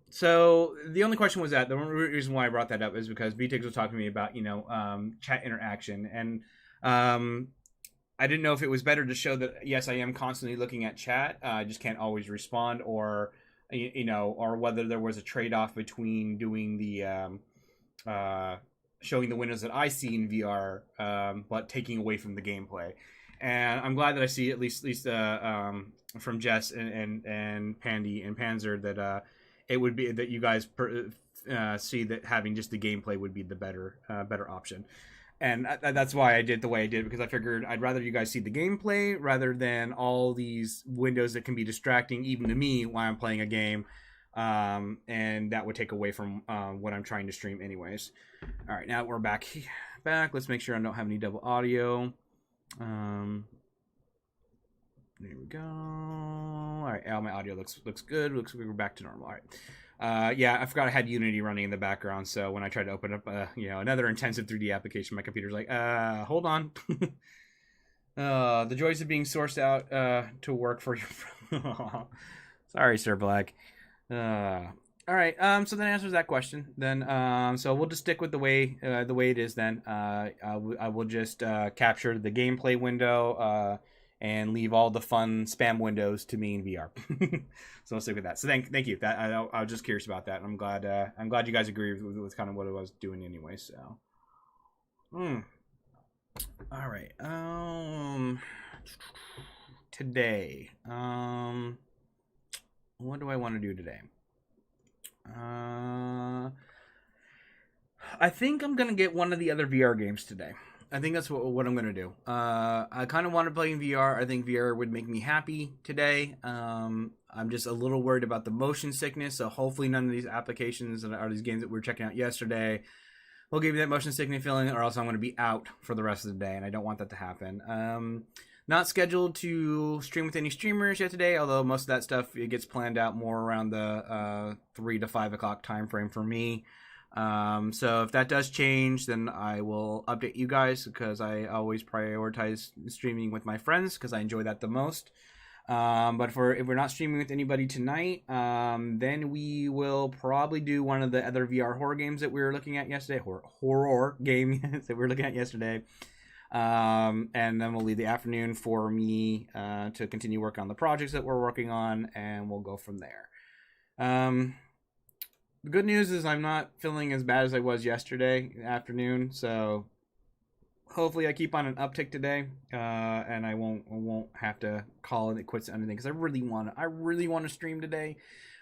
So the only question was that the reason why I brought that up is because VTix was talking to me about chat interaction, and I didn't know if it was better to show that yes, I am constantly looking at chat. I just can't always respond, or or whether there was a trade-off between doing the showing the windows that I see in VR, but taking away from the gameplay. And I'm glad that I see at least from Jess and Pandy and Panzer that it would be that you guys see that having just the gameplay would be the better option. And that's why I did the way I did, because I figured I'd rather you guys see the gameplay rather than all these windows that can be distracting even to me while I'm playing a game. And that would take away from what I'm trying to stream anyways. All right, now we're back. Let's make sure I don't have any double audio. There we go. All right, my audio looks good. Looks like we're back to normal. All right. Yeah, I forgot I had Unity running in the background, so when I tried to open up another intensive 3D application, my computer's like, hold on. The joys of being sourced out to work for you. Sorry, Sir Black. All right, so that answers that question. Then so we'll just stick with the way it is then. I will just capture the gameplay window and leave all the fun spam windows to me in VR. So I'll stick with that. So thank you. That I was just curious about that. I'm glad you guys agree with kind of what I was doing anyway. So, all right. Today, what do I want to do today? I think I'm gonna get one of the other VR games today. I think that's what I'm going to do. I kind of want to play in VR. I think VR would make me happy today. I'm just a little worried about the motion sickness, so hopefully none of these applications or these games that we were checking out yesterday will give me that motion sickness feeling, or else I'm going to be out for the rest of the day, and I don't want that to happen. Not scheduled to stream with any streamers yet today, although most of that stuff it gets planned out more around the 3 to 5 o'clock time frame for me. So if that does change, then I will update you guys, because I always prioritize streaming with my friends because I enjoy that the most. But if we're not streaming with anybody tonight, then we will probably do one of the other VR horror games that we were looking at yesterday. Horror game that we were looking at yesterday. And then we'll leave the afternoon for me to continue working on the projects that we're working on, and we'll go from there. The good news is I'm not feeling as bad as I was yesterday afternoon, so hopefully I keep on an uptick today, and I won't have to call it quits or anything, because I really want to stream today.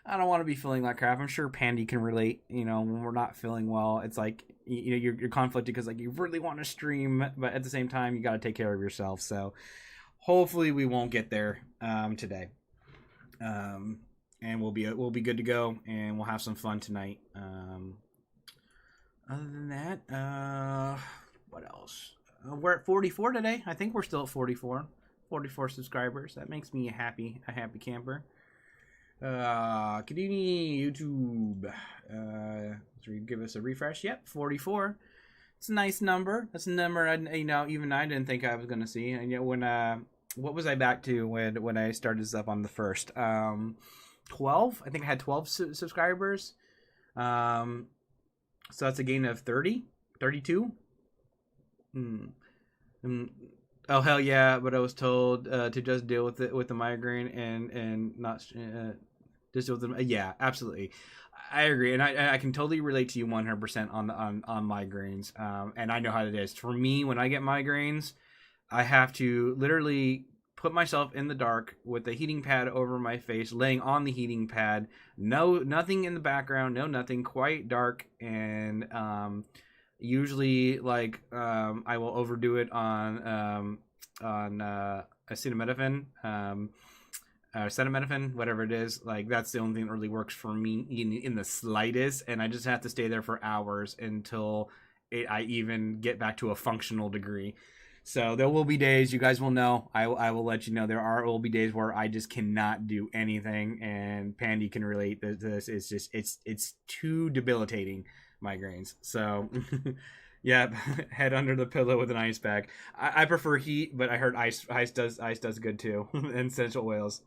I don't want to be feeling like crap. I'm sure Pandy can relate. When we're not feeling well, it's like you're conflicted because like you really want to stream, but at the same time you got to take care of yourself. So hopefully we won't get there today. And we'll be good to go, and we'll have some fun tonight. Other than that, what else? We're at 44 today. I think we're still at 44 subscribers. That makes me a happy camper. Kiduni YouTube. Give us a refresh. Yep, 44. It's a nice number. That's a number even I didn't think I was gonna see. And when what was I back to when I started this up on the first? 12. I think I had 12 subscribers. So that's a gain of 30, 32. Oh hell yeah! But I was told to just deal with it with the migraine and not just deal with them. Yeah, absolutely. I agree, and I can totally relate to you 100% on migraines. And I know how it is. For me, when I get migraines, I have to literally put myself in the dark with the heating pad over my face, laying on the heating pad, nothing in the background, nothing, quite dark, and usually like I will overdo it on acetaminophen, acetaminophen, whatever it is. Like that's the only thing that really works for me in the slightest, and I just have to stay there for hours until I even get back to a functional degree. So there will be days, you guys will know, I will let you know, will be days where I just cannot do anything, and Pandy can relate to this. It's just, it's too debilitating, migraines. So, yeah, head under the pillow with an ice pack. I prefer heat, but I heard ice does good too, and essential oils.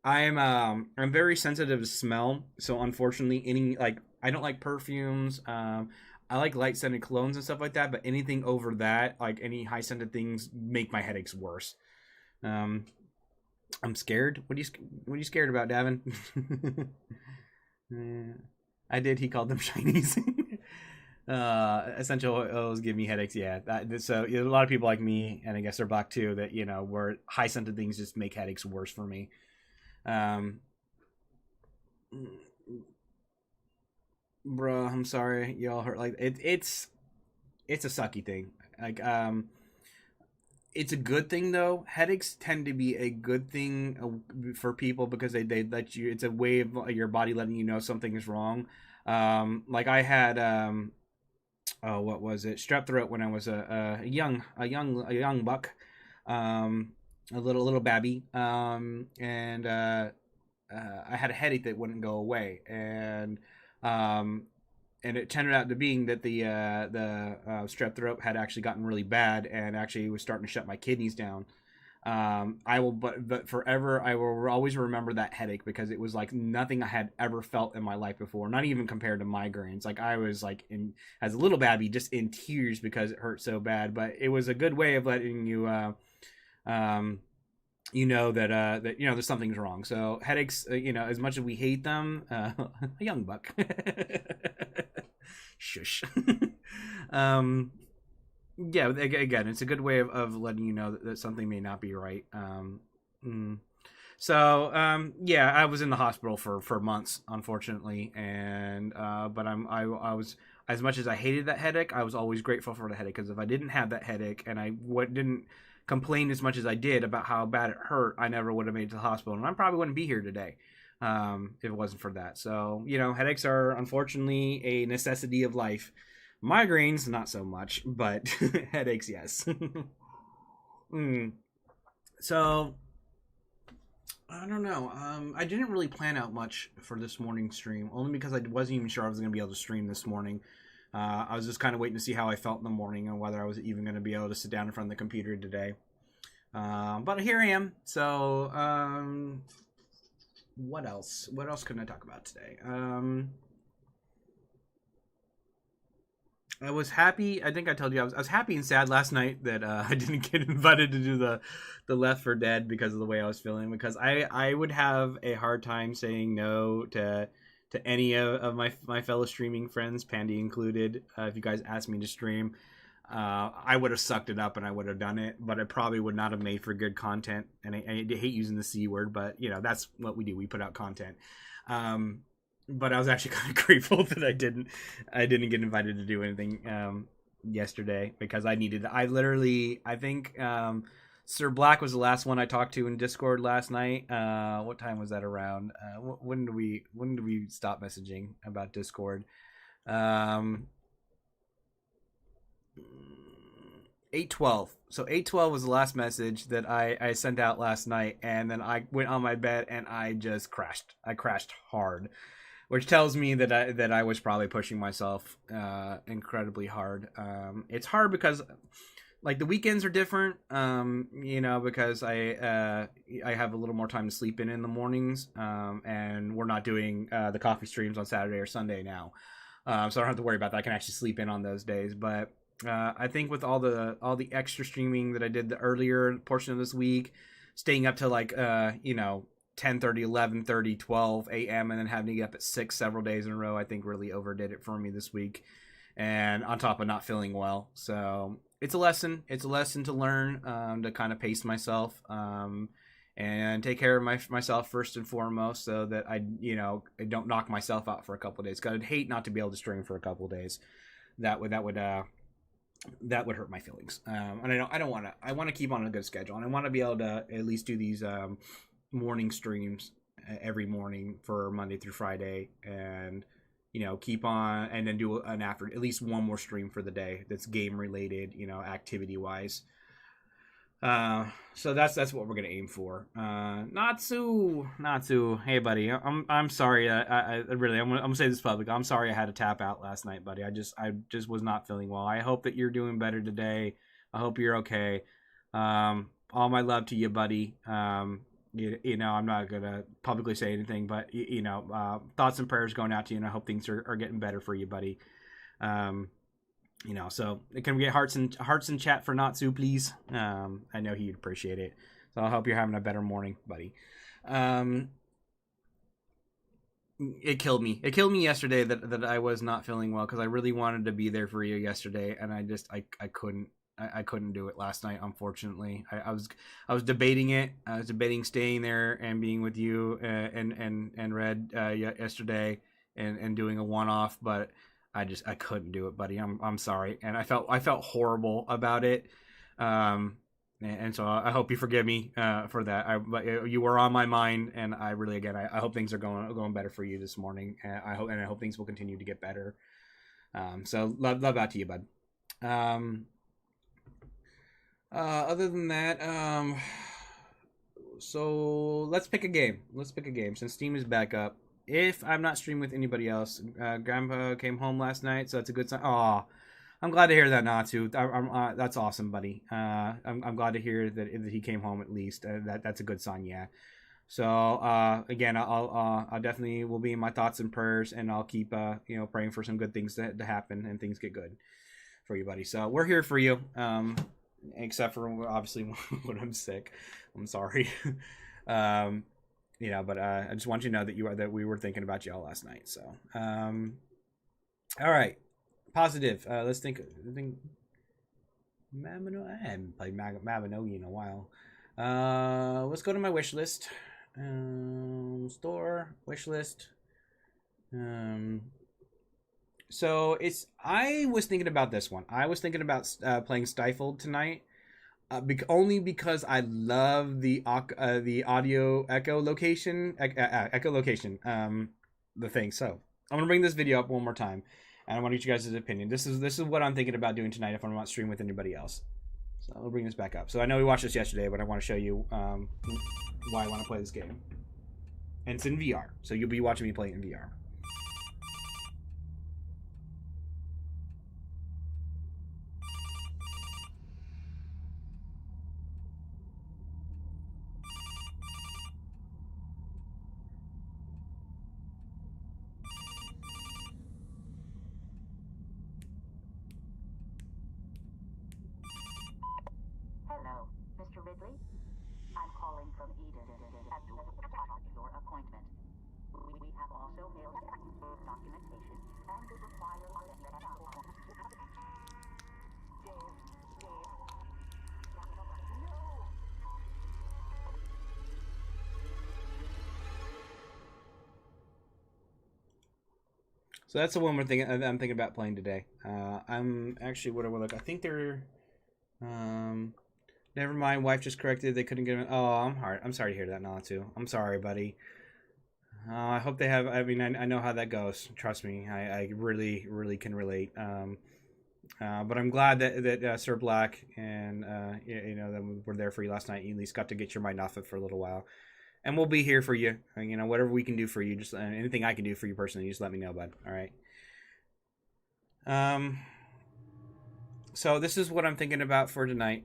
I'm very sensitive to smell, so unfortunately, I don't like perfumes. I like light scented colognes and stuff like that, but anything over that, like any high scented things, make my headaches worse. I'm scared. What are you scared about, Davin? I did. He called them shinies. Essential oils give me headaches. Yeah. So a lot of people like me, and I guess they're black too, that where high scented things just make headaches worse for me. Bruh, I'm sorry y'all hurt. Like it's a sucky thing. Like it's a good thing though. Headaches tend to be a good thing for people because they let you. It's a way of your body letting you know something is wrong. Like I had what was it? Strep throat when I was a young buck, a little babby, and I had a headache that wouldn't go away, and it turned out to being that the strep throat had actually gotten really bad and actually was starting to shut my kidneys down. But forever I will always remember that headache because it was like nothing I had ever felt in my life before, not even compared to migraines. Like I was like as a little babby just in tears because it hurt so bad, but it was a good way of letting you that there's something's wrong. So headaches, as much as we hate them, a young buck. Shush. Yeah, again, it's a good way of letting you know that something may not be right. So yeah, I was in the hospital for months, unfortunately, and but I was, as much as I hated that headache, I was always grateful for the headache, because if I didn't have that headache and I didn't complain as much as I did about how bad it hurt, I never would have made it to the hospital, and I probably wouldn't be here today if it wasn't for that. So headaches are unfortunately a necessity of life. Migraines, not so much, but headaches, yes. So I don't know. I didn't really plan out much for this morning's stream, only because I wasn't even sure I was going to be able to stream this morning. I was just kind of waiting to see how I felt in the morning and whether I was even going to be able to sit down in front of the computer today. But here I am. So what else? What else couldn't I talk about today? I was happy. I think I told you I was happy and sad last night that I didn't get invited to do the Left 4 Dead because of the way I was feeling. Because I would have a hard time saying no to any of my fellow streaming friends, Pandy included. If you guys asked me to stream, I would have sucked it up and I would have done it. But it probably would not have made for good content. And I hate using the C word, but that's what we do. We put out content. But I was actually kind of grateful that I didn't get invited to do anything yesterday, because I think Sir Black was the last one I talked to in Discord last night. What time was that around? When do we stop messaging about Discord? 8:12. So 8:12 was the last message that I sent out last night, and then I went on my bed and I just crashed. I crashed hard, which tells me that I was probably pushing myself incredibly hard. It's hard because like the weekends are different, because I have a little more time to sleep in the mornings, and we're not doing the coffee streams on Saturday or Sunday now, so I don't have to worry about that. I can actually sleep in on those days. But I think with all the extra streaming that I did the earlier portion of this week, staying up to 10:30, 11:30, 12 a.m. and then having to get up at 6 several days in a row, I think really overdid it for me this week. and on top of not feeling well. So it's a lesson. It's a lesson to learn, to kind of pace myself, and take care of myself first and foremost, so that I don't knock myself out for a couple of days. 'Cause I'd hate not to be able to stream for a couple of days. That would hurt my feelings. And I don't want to. I want to keep on a good schedule, and I want to be able to at least do these morning streams every morning for Monday through Friday, and keep on, and then do an after, at least one more stream for the day that's game related, activity wise. So that's what we're gonna aim for. Natsu, hey buddy, I'm sorry. I really, I'm gonna say this public. I'm sorry I had to tap out last night, buddy. I just was not feeling well. I hope that you're doing better today. I hope you're okay. All my love to you, buddy. I'm not gonna publicly say anything, but thoughts and prayers going out to you, and I hope things are getting better for you, buddy. So can we get hearts in chat for Natsu, please? I know he'd appreciate it. So I hope you're having a better morning, buddy. It killed me. It killed me yesterday that I was not feeling well, because I really wanted to be there for you yesterday, and I couldn't. I couldn't do it last night, unfortunately. I was debating it. I was debating staying there and being with you and Red yesterday and doing a one-off, but I couldn't do it, buddy. I'm sorry, and I felt horrible about it. And so I hope you forgive me for that. But you were on my mind, and I really, again, I hope things are going better for you this morning. And I hope things will continue to get better. So love out to you, bud. Other than that, so let's pick a game. Since Steam is back up. If I'm not streaming with anybody else, Grandpa came home last night, so that's a good sign. Aw, I'm glad to hear that, Natsu. That's awesome, buddy. I'm glad to hear that he came home at least. That's a good sign, yeah. So again, I'll definitely will be in my thoughts and prayers, and I'll keep praying for some good things to happen and things get good for you, buddy. So we're here for you. Except for obviously when I'm sick. I'm sorry. But I just want you to know that we were thinking about y'all last night. So all right, positive. Let's think. Mabino. I haven't played Mabinogi in a while. Let's go to my wish list. Store wish list. So I was thinking about this one. I was thinking about playing Stifled tonight, only because I love the audio echolocation, the thing. So I'm gonna bring this video up one more time, and I want to get you guys' opinion. This is what I'm thinking about doing tonight if I'm not streaming with anybody else. So I'll bring this back up. So I know we watched this yesterday, but I want to show you why I want to play this game. And it's in VR, so you'll be watching me play it in VR. Hello, Mr. Ridley. I'm calling from Eden at your appointment. We have also mailed documentation and would require So that's the one I'm thinking about playing today. I'm actually what I would look. I think they're. Never mind. Wife just corrected. They couldn't get. Oh, I'm sorry to hear that, Natsu. I'm sorry, buddy. I hope they have. I mean, I know how that goes. Trust me. I really can relate. But I'm glad that Sir Black and that we're there for you last night. You at least got to get your mind off it for a little while. And we'll be here for you. Whatever we can do for you, just anything I can do for you personally, just let me know, bud. All right. So this is what I'm thinking about for tonight.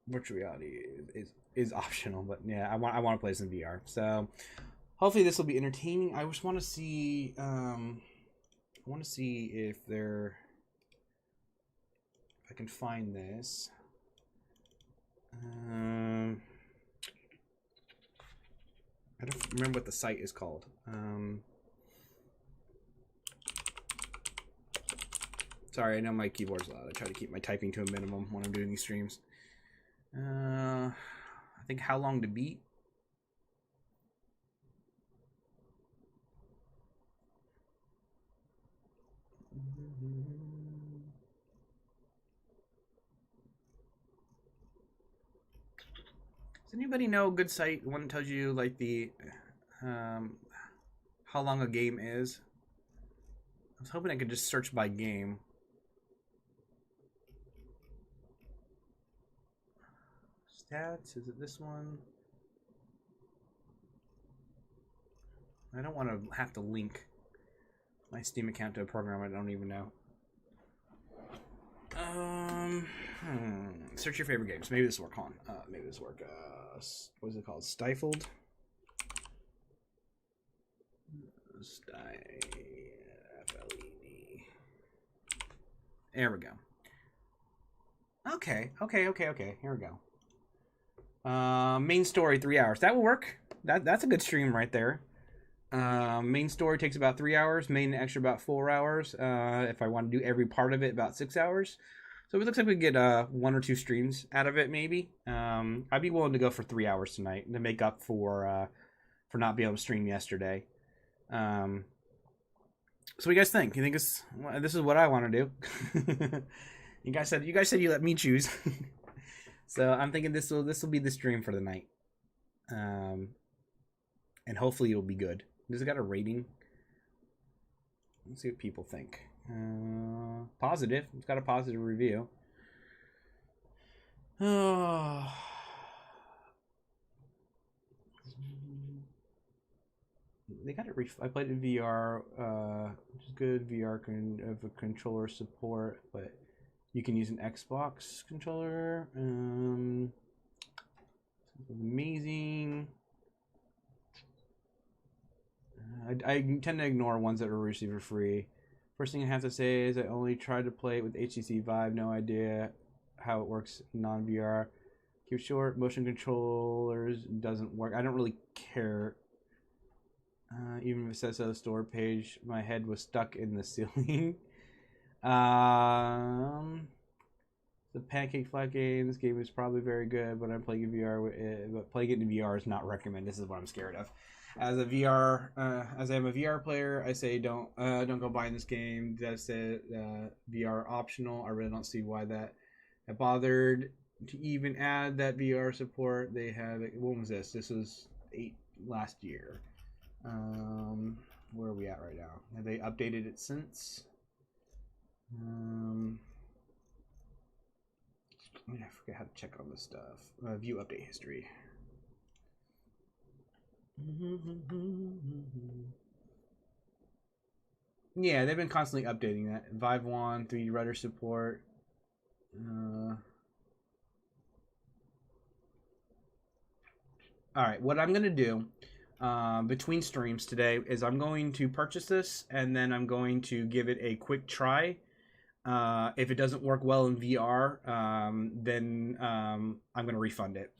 Virtual reality is optional, but yeah, I want to play this in VR. So hopefully this will be entertaining. I just want to see. I want to see if I can find this. I don't remember what the site is called. Sorry, I know my keyboard's loud. I try to keep my typing to a minimum when I'm doing these streams. I think How Long to Beat. Does anybody know a good site? One that tells you like the how long a game is. I was hoping I could just search by game. Stats, is it this one? I don't want to have to link my Steam account to a program I don't even know. Search your favorite games. Maybe this will work on. Maybe this will work. What is it called? Stifled. F-L-E-D. There we go. Okay. Here we go. Main story 3 hours. That will work. That's a good stream right there. Main story takes about 3 hours. Main extra about 4 hours. If I want to do every part of it, about 6 hours. So it looks like we get 1 or 2 streams out of it, maybe. I'd be willing to go for 3 hours tonight to make up for not being able to stream yesterday. So what do you guys think? You think this is what I want to do? You guys said you let me choose. So I'm thinking this will be the stream for the night. And hopefully it'll be good. Does it got a rating? Let's see what people think. Positive. It's got a positive review. Oh. They got it. I played it in VR, which is good. VR of a controller support, but you can use an Xbox controller. Amazing. I tend to ignore ones that are received for free. First thing I have to say is I only tried to play it with HTC Vive. No idea how it works non-VR. Keep short. Motion controllers doesn't work. I don't really care. Even if it says so, store page. My head was stuck in the ceiling. The Pancake Flat game. This game is probably very good, but I'm playing in VR. But playing it in VR is not recommended. This is what I'm scared of. As a VR, as I am a VR player, I say don't go buying this game. That's it. VR optional. I really don't see why that I bothered to even add that VR support. They have. When was this? This was last year. Where are we at right now? Have they updated it since? I forget how to check on this stuff. View update history. Yeah, they've been constantly updating that. Vive 1, 3D rudder support. Alright, what I'm going to do between streams today is I'm going to purchase this and then I'm going to give it a quick try. If it doesn't work well in VR, then I'm going to refund it.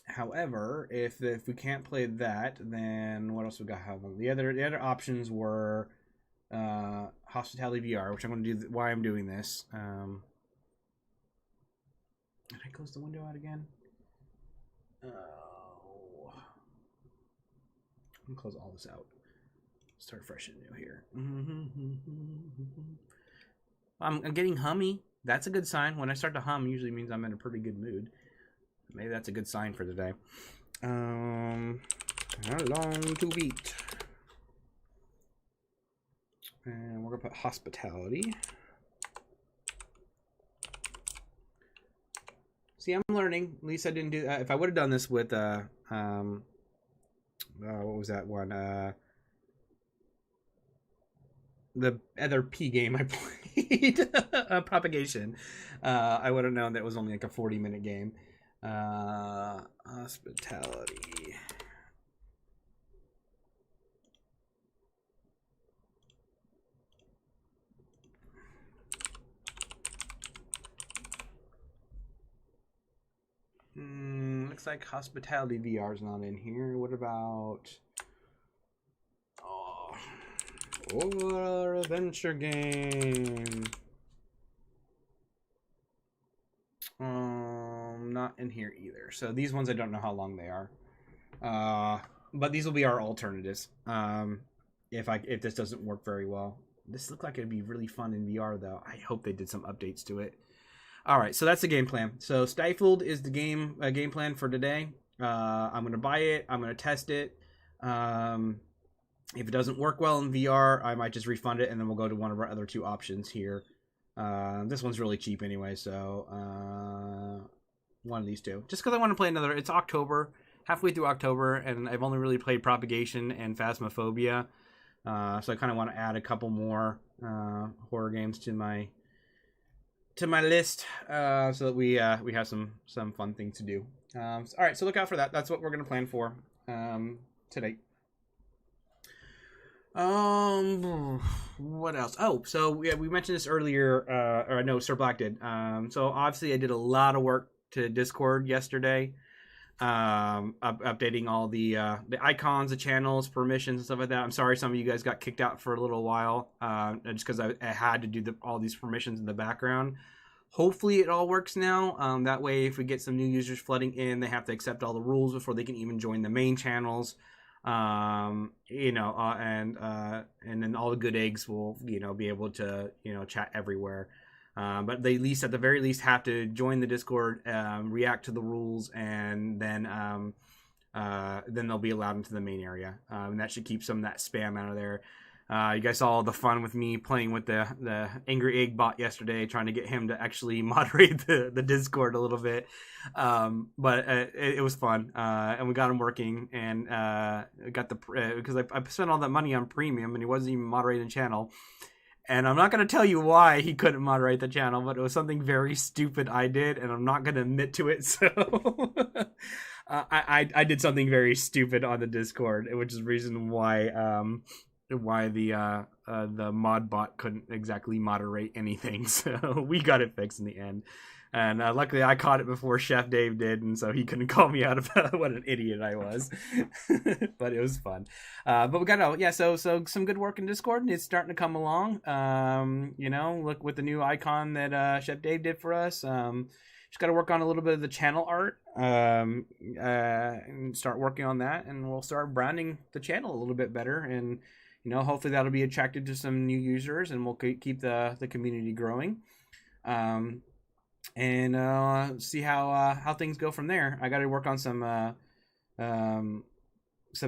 However, if we can't play that, then what else we got? The other options were Hospitality VR, which I'm going to do. Why I'm doing this? Did I close the window out again? I'm gonna close all this out. Start fresh and new here. I'm getting hummy. That's a good sign. When I start to hum, usually means I'm in a pretty good mood. Maybe that's a good sign for the day. How long to beat? And we're gonna put hospitality. See, I'm learning. At least I didn't do that. If I would have done this with what was that one? The other P game I played, Propagation. I would have known that was only like a 40-minute game. Hospitality. Looks looks like hospitality VR is not in here. What about or adventure game? Not in here either. So these ones I don't know how long they are. But these will be our alternatives. If this doesn't work very well. This looked like it'd be really fun in VR though. I hope they did some updates to it. All right, so that's the game plan. So Stifled is the game plan for today. I'm gonna buy it. I'm gonna test it. If it doesn't work well in VR, I might just refund it, and then we'll go to one of our other two options here. This one's really cheap anyway, so one of these two. Just because I want to play another. It's October, halfway through October, and I've only really played Propagation and Phasmophobia. So I kind of want to add a couple more horror games to my list, so that we have some fun things to do. All right, so look out for that. That's what we're gonna plan for today. What else? Oh, so yeah, we mentioned this earlier, or I know Sir Black did. So obviously I did a lot of work to Discord yesterday, updating all the icons, the channels, permissions, and stuff like that. I'm sorry some of you guys got kicked out for a little while, just because I had to do all these permissions in the background. Hopefully it all works now. That way, if we get some new users flooding in, they have to accept all the rules before they can even join the main channels. And then all the good eggs will, be able to, chat everywhere. But they at the very least have to join the Discord, react to the rules, and then they'll be allowed into the main area. And that should keep some of that spam out of there. You guys saw all the fun with me playing with the Angry Egg bot yesterday, trying to get him to actually moderate the Discord a little bit. But it was fun, and we got him working, and got because I spent all that money on premium, and he wasn't even moderating the channel. And I'm not going to tell you why he couldn't moderate the channel, but it was something very stupid I did, and I'm not going to admit to it. So I did something very stupid on the Discord, which is the reason why the mod bot couldn't exactly moderate anything. So we got it fixed in the end. And luckily I caught it before Chef Dave did, and so he couldn't call me out about what an idiot I was. But it was fun. But we got so some good work in Discord, and it's starting to come along. Look with the new icon that Chef Dave did for us. Just got to work on a little bit of the channel art, and start working on that, and we'll start branding the channel a little bit better, and hopefully that'll be attracted to some new users, and we'll keep the community growing. And see how things go from there. I got to work on some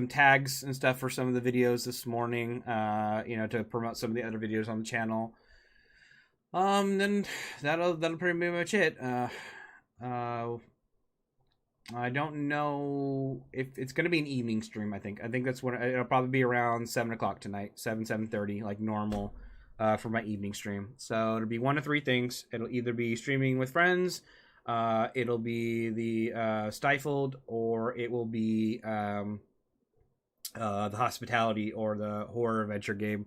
tags and stuff for some of the videos this morning, to promote some of the other videos on the channel. Then that'll pretty much it. I don't know if it's going to be an evening stream. I think that's what it'll probably be, around 7:00 tonight, 7:30, like normal, for my evening stream. So it'll be one of three things. It'll either be streaming with friends, it'll be the Stifled, or it will be the hospitality or the horror adventure game.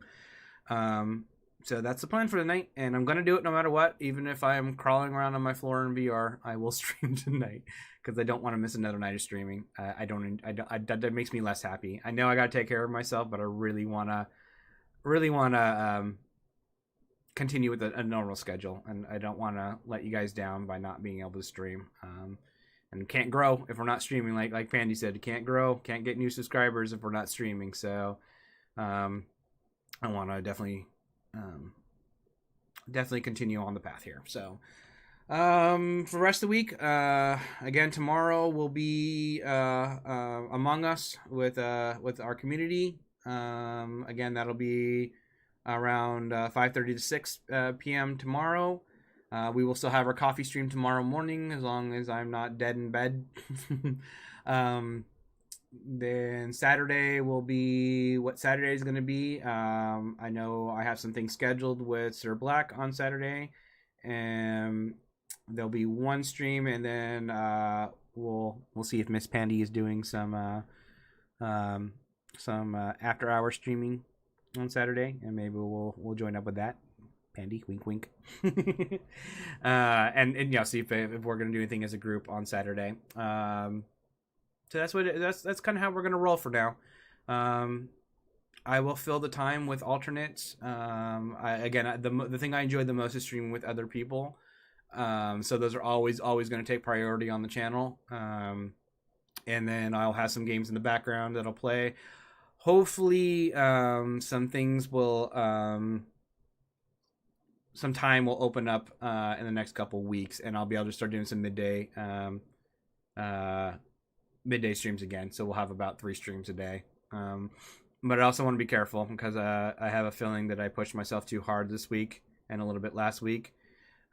So that's the plan for tonight, and I'm gonna do it no matter what. Even if I am crawling around on my floor in VR, I will stream tonight, because I don't want to miss another night of streaming. That makes me less happy. I know I gotta take care of myself, but I really wanna continue with a normal schedule, and I don't want to let you guys down by not being able to stream. And can't grow if we're not streaming. Like Pandy said, can't grow, can't get new subscribers if we're not streaming. So I want to definitely continue on the path here. So for the rest of the week, again, tomorrow will be Among Us with our community. Again, that'll be around 5:30 to 6 p.m. tomorrow. We will still have our coffee stream tomorrow morning, as long as I'm not dead in bed. Then Saturday will be what Saturday is going to be. I know I have some things scheduled with Sir Black on Saturday, and there'll be one stream, and then we'll see if Miss Pandy is doing some after hour streaming on Saturday, and maybe we'll join up with that. Pandy, wink, wink. and see if we're gonna do anything as a group on Saturday. So that's kind of how we're gonna roll for now. I will fill the time with alternates. The thing I enjoy the most is streaming with other people. So those are always going to take priority on the channel. And then I'll have some games in the background that I'll play. Hopefully, some things will, some time will open up in the next couple weeks, and I'll be able to start doing some midday streams again. So we'll have about 3 streams a day. But I also want to be careful because I have a feeling that I pushed myself too hard this week and a little bit last week.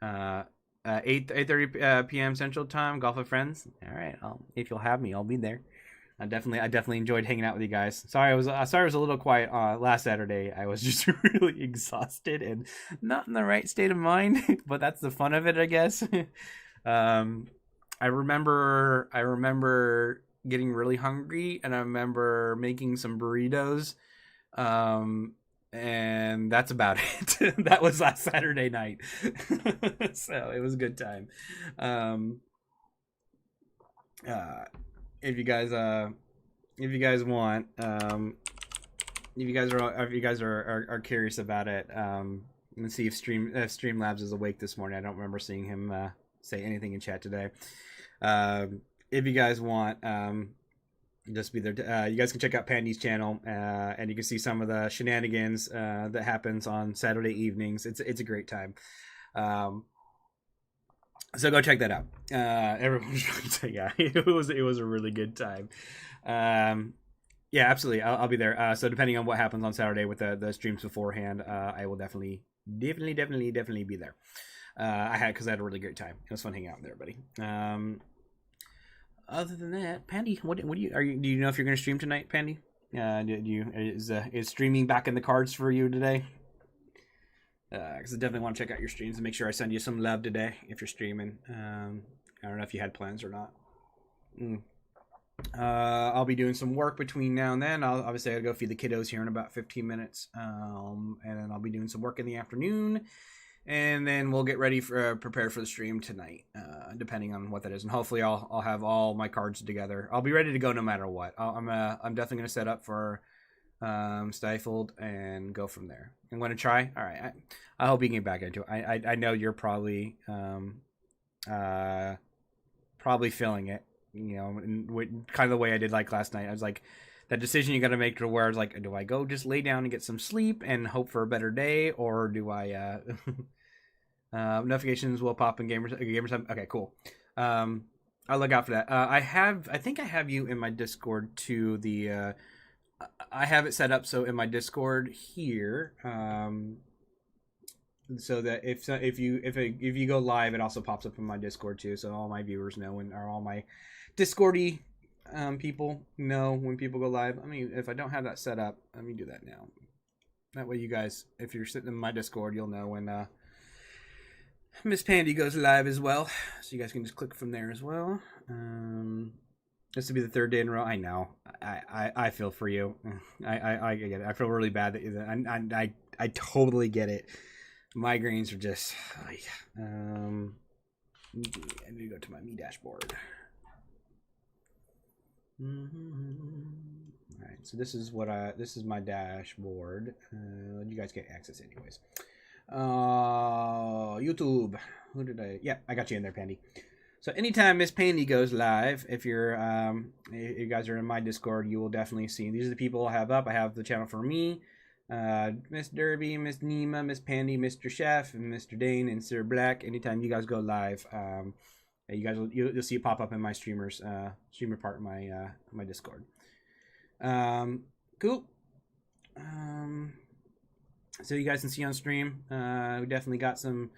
8:30 p.m. Central Time. Golf with friends. All right. If you'll have me, I'll be there. I definitely enjoyed hanging out with you guys. Sorry, I was a little quiet last Saturday. I was just really exhausted and not in the right state of mind. But that's the fun of it, I guess. I remember getting really hungry, and I remember making some burritos. And that's about it. That was last Saturday night. So it was a good time. If you guys want, if you guys are curious about it, let's see if Streamlabs is awake this morning. I don't remember seeing him say anything in chat today. If you guys want, just be there. You guys can check out Pandy's channel, and you can see some of the shenanigans that happens on Saturday evenings. It's a great time. So go check that out. Everyone's trying to say, yeah, it was a really good time. Yeah, absolutely. I'll be there. So depending on what happens on Saturday with the streams beforehand, I will definitely be there. Because I had a really great time. It was fun hanging out with everybody. Other than that, Pandy, do you know if you're going to stream tonight, Pandy? Is streaming back in the cards for you today? Because I definitely want to check out your streams and make sure I send you some love today if you're streaming. I don't know if you had plans or not. I'll be doing some work between now and then. I'll go feed the kiddos here in about 15 minutes. And then I'll be doing some work in the afternoon. And then we'll get ready for prepare for the stream tonight, depending on what that is. And hopefully I'll have all my cards together. I'll be ready to go no matter what. I'm definitely going to set up for Stifled and go from there. I'm going to try. All right. I hope you can get back into it. I know you're probably feeling it, you know, kind of the way I did like last night. I was like, that decision you got to make to where it's like, do I go just lay down and get some sleep and hope for a better day, or do I notifications will pop in gamers time? Okay, cool. I'll look out for that. I think I have you in my Discord too. I have it set up so in my Discord here, so that if you go live, it also pops up in my Discord too, so all my viewers know or all my Discordy people know when people go live. I mean, if I don't have that set up, let me do that now. That way you guys, if you're sitting in my Discord, you'll know when Miss Pandy goes live as well. So you guys can just click from there as well. This will be the 3rd day in a row. I know. I feel for you. I get it. I feel really bad that I totally get it. Migraines are just. I need to go to my Me dashboard. All right, so this is my dashboard. You guys get access anyways. YouTube. Yeah, I got you in there, Pandy. So anytime Miss Pandy goes live, if you guys are in my Discord, you will definitely see. These are the people I have up. I have the channel for me, Miss Derby, Miss Nima, Miss Pandy, Mr. Chef, and Mr. Dane, and Sir Black. Anytime you guys go live, you guys you'll see it pop up in my streamer part in my Discord. Cool. So you guys can see on stream, we definitely got some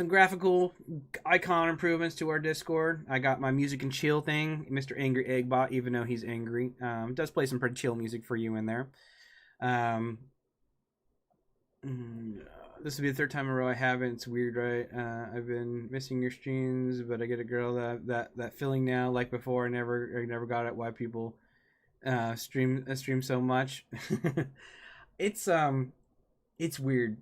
graphical icon improvements to our Discord. I got my music and chill thing, Mr. Angry Eggbot, even though he's angry, does play some pretty chill music for you in there. This will be the 3rd time in a row I haven't. It's weird, right? I've been missing your streams, but I get a girl that feeling now. Like before, I never got it. Why people stream so much? It's weird.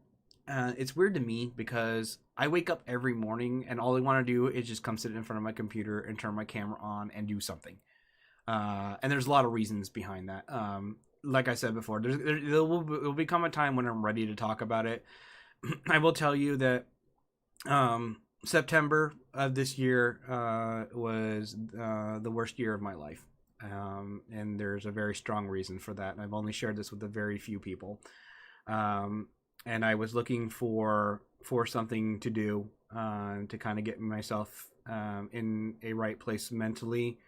It's weird to me because I wake up every morning and all I want to do is just come sit in front of my computer and turn my camera on and do something. And there's a lot of reasons behind that. Like I said before, there will become a time when I'm ready to talk about it. I will tell you that September of this year was the worst year of my life. And there's a very strong reason for that. And I've only shared this with a very few people. And I was looking for something to do to kind of get myself in a right place mentally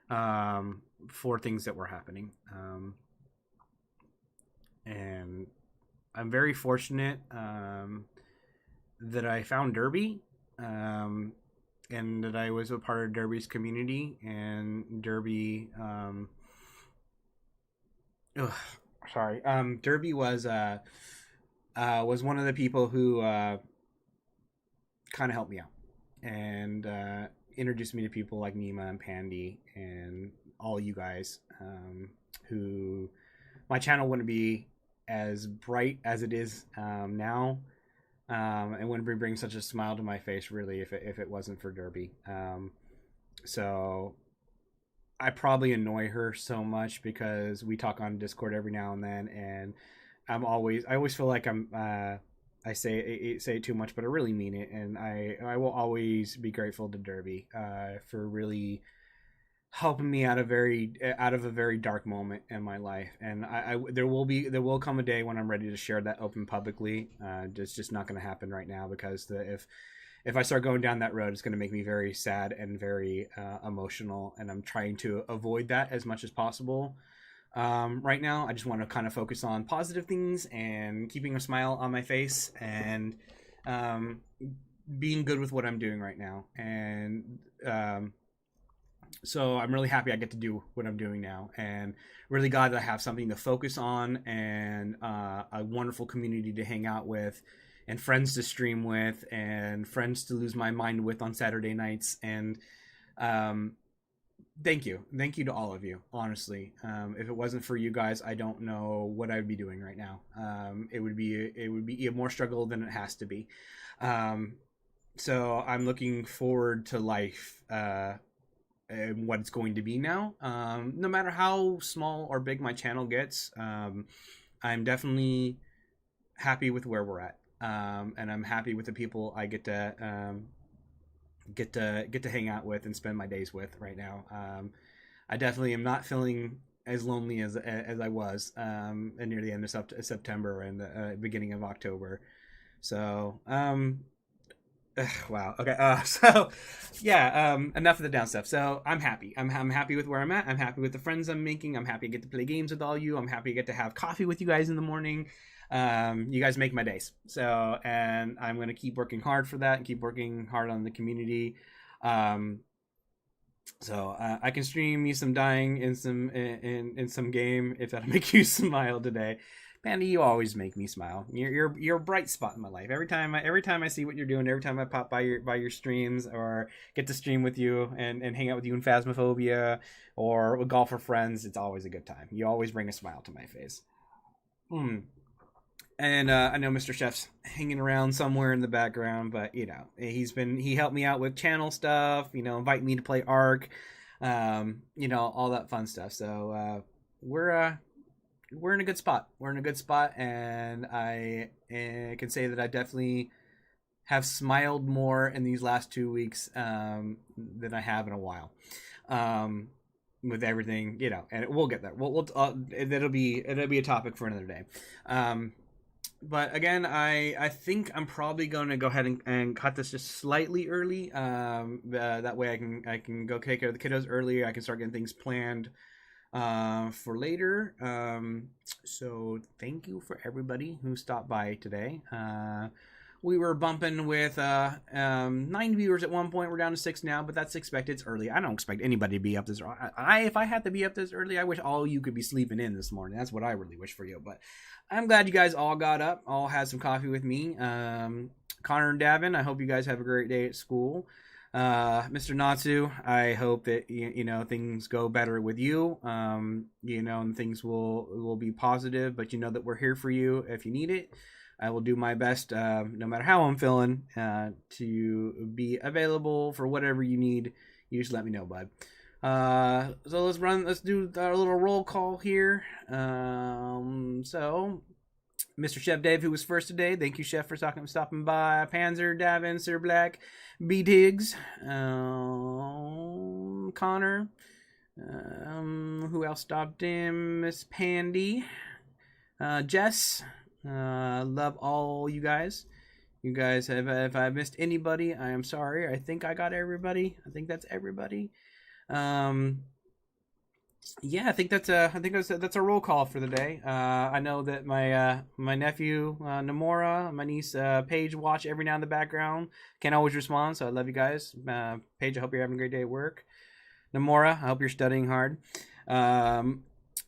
for things that were happening. And I'm very fortunate that I found Derby, and that I was a part of Derby's community. And Derby, Derby was one of the people who kind of helped me out and introduced me to people like Nima and Pandy and all you guys, who my channel wouldn't be as bright as it is now, and wouldn't bring such a smile to my face really if it wasn't for Derby. So I probably annoy her so much because we talk on Discord every now and then, and I always feel like I say it too much, but I really mean it, and I will always be grateful to Derby for really helping me out of a very dark moment in my life. And there will come a day when I'm ready to share that open publicly. It's just not going to happen right now, because if I start going down that road, it's going to make me very sad and very emotional, and I'm trying to avoid that as much as possible. Right now, I just want to kind of focus on positive things and keeping a smile on my face, and being good with what I'm doing right now. And so I'm really happy I get to do what I'm doing now, and really glad that I have something to focus on, and a wonderful community to hang out with, and friends to stream with, and friends to lose my mind with on Saturday nights. And thank you to all of you, honestly. If it wasn't for you guys, I don't know what I'd be doing right now. It would be a more struggle than it has to be. So I'm looking forward to life, and what it's going to be now. No matter how small or big my channel gets, I'm definitely happy with where we're at, and I'm happy with the people I get to hang out with and spend my days with right now. I definitely am not feeling as lonely as I was near the end of September and the beginning of October. So wow. Okay. So yeah. Enough of the down stuff. So I'm happy. I'm happy with where I'm at. I'm happy with the friends I'm making. I'm happy to get to play games with all you. I'm happy to get to have coffee with you guys in the morning. You guys make my days. So, and I'm going to keep working hard for that and keep working hard on the community. So I can stream you some dying in some game if that'll make you smile today. Pandy, you always make me smile. You're a bright spot in my life. Every time I see what you're doing, every time I pop by your streams or get to stream with you and hang out with you in Phasmophobia or with Golf for Friends, it's always a good time. You always bring a smile to my face. And I know Mr. Chef's hanging around somewhere in the background, but he helped me out with channel stuff, invite me to play Ark, all that fun stuff. So we're in a good spot. We're in a good spot, and I can say that I definitely have smiled more in these last 2 weeks than I have in a while. With everything, and we'll get there. It'll be a topic for another day. But again, I think I'm probably going to go ahead and cut this just slightly early. That way I can go take care of the kiddos earlier. I can start getting things planned for later. So thank you for everybody who stopped by today. We were bumping with 9 viewers at one point. We're down to 6 now, but that's expected. It's early. I don't expect anybody to be up this early. If I had to be up this early, I wish all you could be sleeping in this morning. That's what I really wish for you. But I'm glad you guys all got up, all had some coffee with me. Connor and Davin, I hope you guys have a great day at school. Mr. Natsu, I hope that things go better with you. And things will be positive, but that we're here for you if you need it. I will do my best, no matter how I'm feeling, to be available for whatever you need. You just let me know, bud. So let's do our little roll call here. So Mr. Chef Dave, who was first today, thank you, Chef, for stopping by. Panzer, Davin, Sir Black, B Diggs, Connor, who else stopped in? Miss Pandy, Jess, love all you guys. You guys have, if I missed anybody, I am sorry. I think I got everybody. I think that's everybody. Yeah, I think that's a roll call for the day. I know that my nephew Namora, my niece Paige watch every now in the background. Can't always respond, so I love you guys. Paige, I hope you're having a great day at work. Namora, I hope you're studying hard.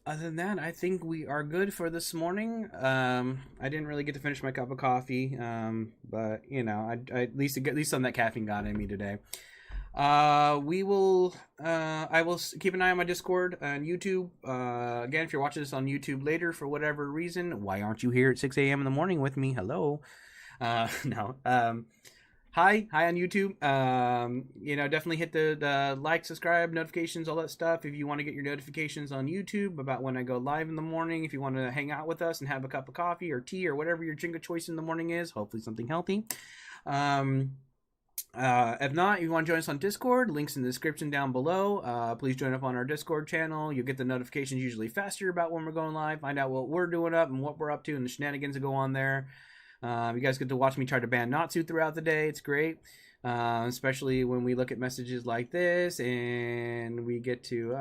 Other than that, I think we are good for this morning. I didn't really get to finish my cup of coffee, but you know, I at least some of that caffeine got in me today. I will keep an eye on my Discord and YouTube. Again, if you're watching this on YouTube later for whatever reason, why aren't you here at 6 a.m. in the morning with me? Hello. No. Hi on YouTube. You know, definitely hit the like, subscribe, notifications, all that stuff. If you want to get your notifications on YouTube about when I go live in the morning, if you want to hang out with us and have a cup of coffee or tea or whatever your drink of choice in the morning is, hopefully something healthy. If not, if you want to join us on Discord, links in the description down below. Please join up on our Discord channel. You'll get the notifications usually faster about when we're going live. Find out what we're doing up and what we're up to and the shenanigans that go on there. You guys get to watch me try to ban Natsu throughout the day. It's great. Especially when we look at messages like this and we get to,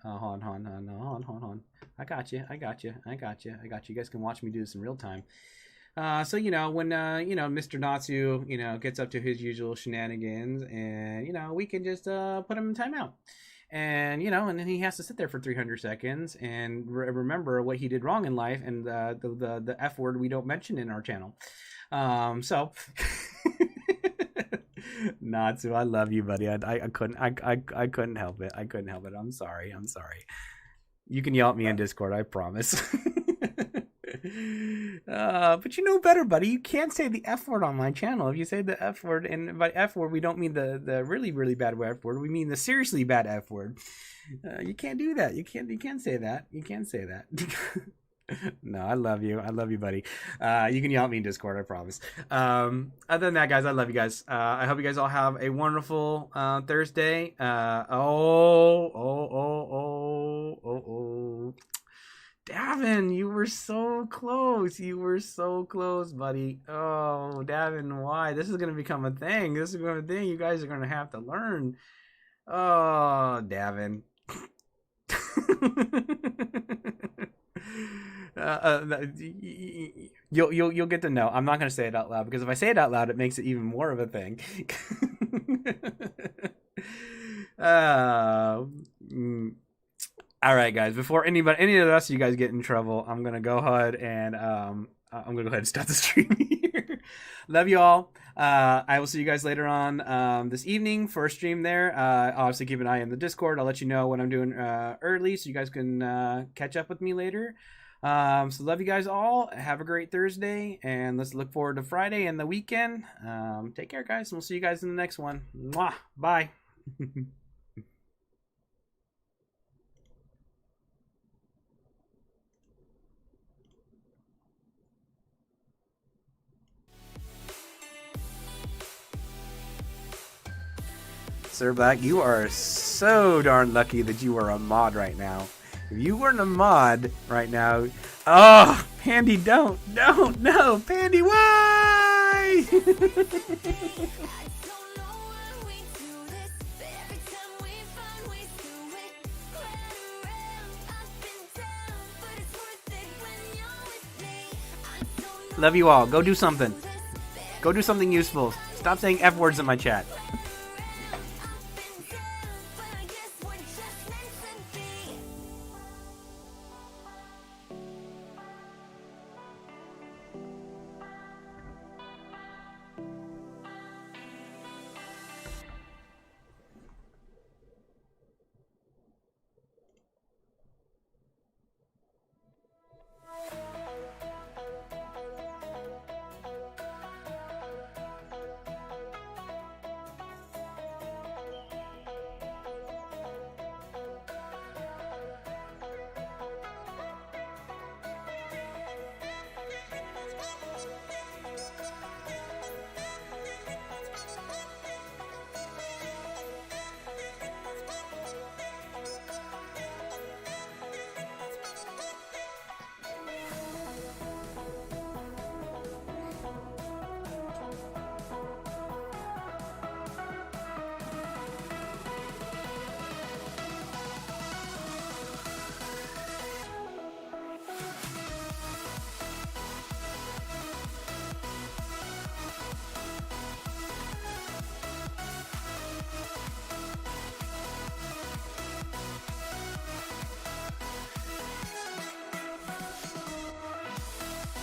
hold on. I got you. You guys can watch me do this in real time. So, you know, when, Mr. Natsu, gets up to his usual shenanigans and, we can just put him in timeout. And, and then he has to sit there for 300 seconds and remember what he did wrong in life and the F word we don't mention in our channel. So, Natsu, I love you, buddy. I couldn't help it. I'm sorry. You can yell at me on Discord, I promise. But you know better, buddy. You can't say the F word on my channel. If you say the F word, and by F word we don't mean the really, really bad F word. We mean the seriously bad F word. You can't do that. You can't say that. No, I love you, buddy. You can yell at me in Discord, I promise. Other than that, guys, I love you guys. I hope you guys all have a wonderful Thursday. Davin, you were so close. Buddy. Oh, Davin, why? This is going to become a thing. You guys are going to have to learn. Oh, Davin. You'll get to know. I'm not going to say it out loud because if I say it out loud, it makes it even more of a thing. All right, guys. Before any of the rest of you guys get in trouble, I'm gonna go ahead and start the stream here. Love you all. I will see you guys later on this evening for a stream there. Obviously, keep an eye on the Discord. I'll let you know what I'm doing early, so you guys can catch up with me later. So love you guys all. Have a great Thursday, and let's look forward to Friday and the weekend. Take care, guys, and we'll see you guys in the next one. Mwah. Bye. Sir Black, you are so darn lucky that you are a mod right now. If you weren't a mod right now, oh, Pandy, no, Pandy, why? Love you all. Go do something. Go do something useful. Stop saying F words in my chat.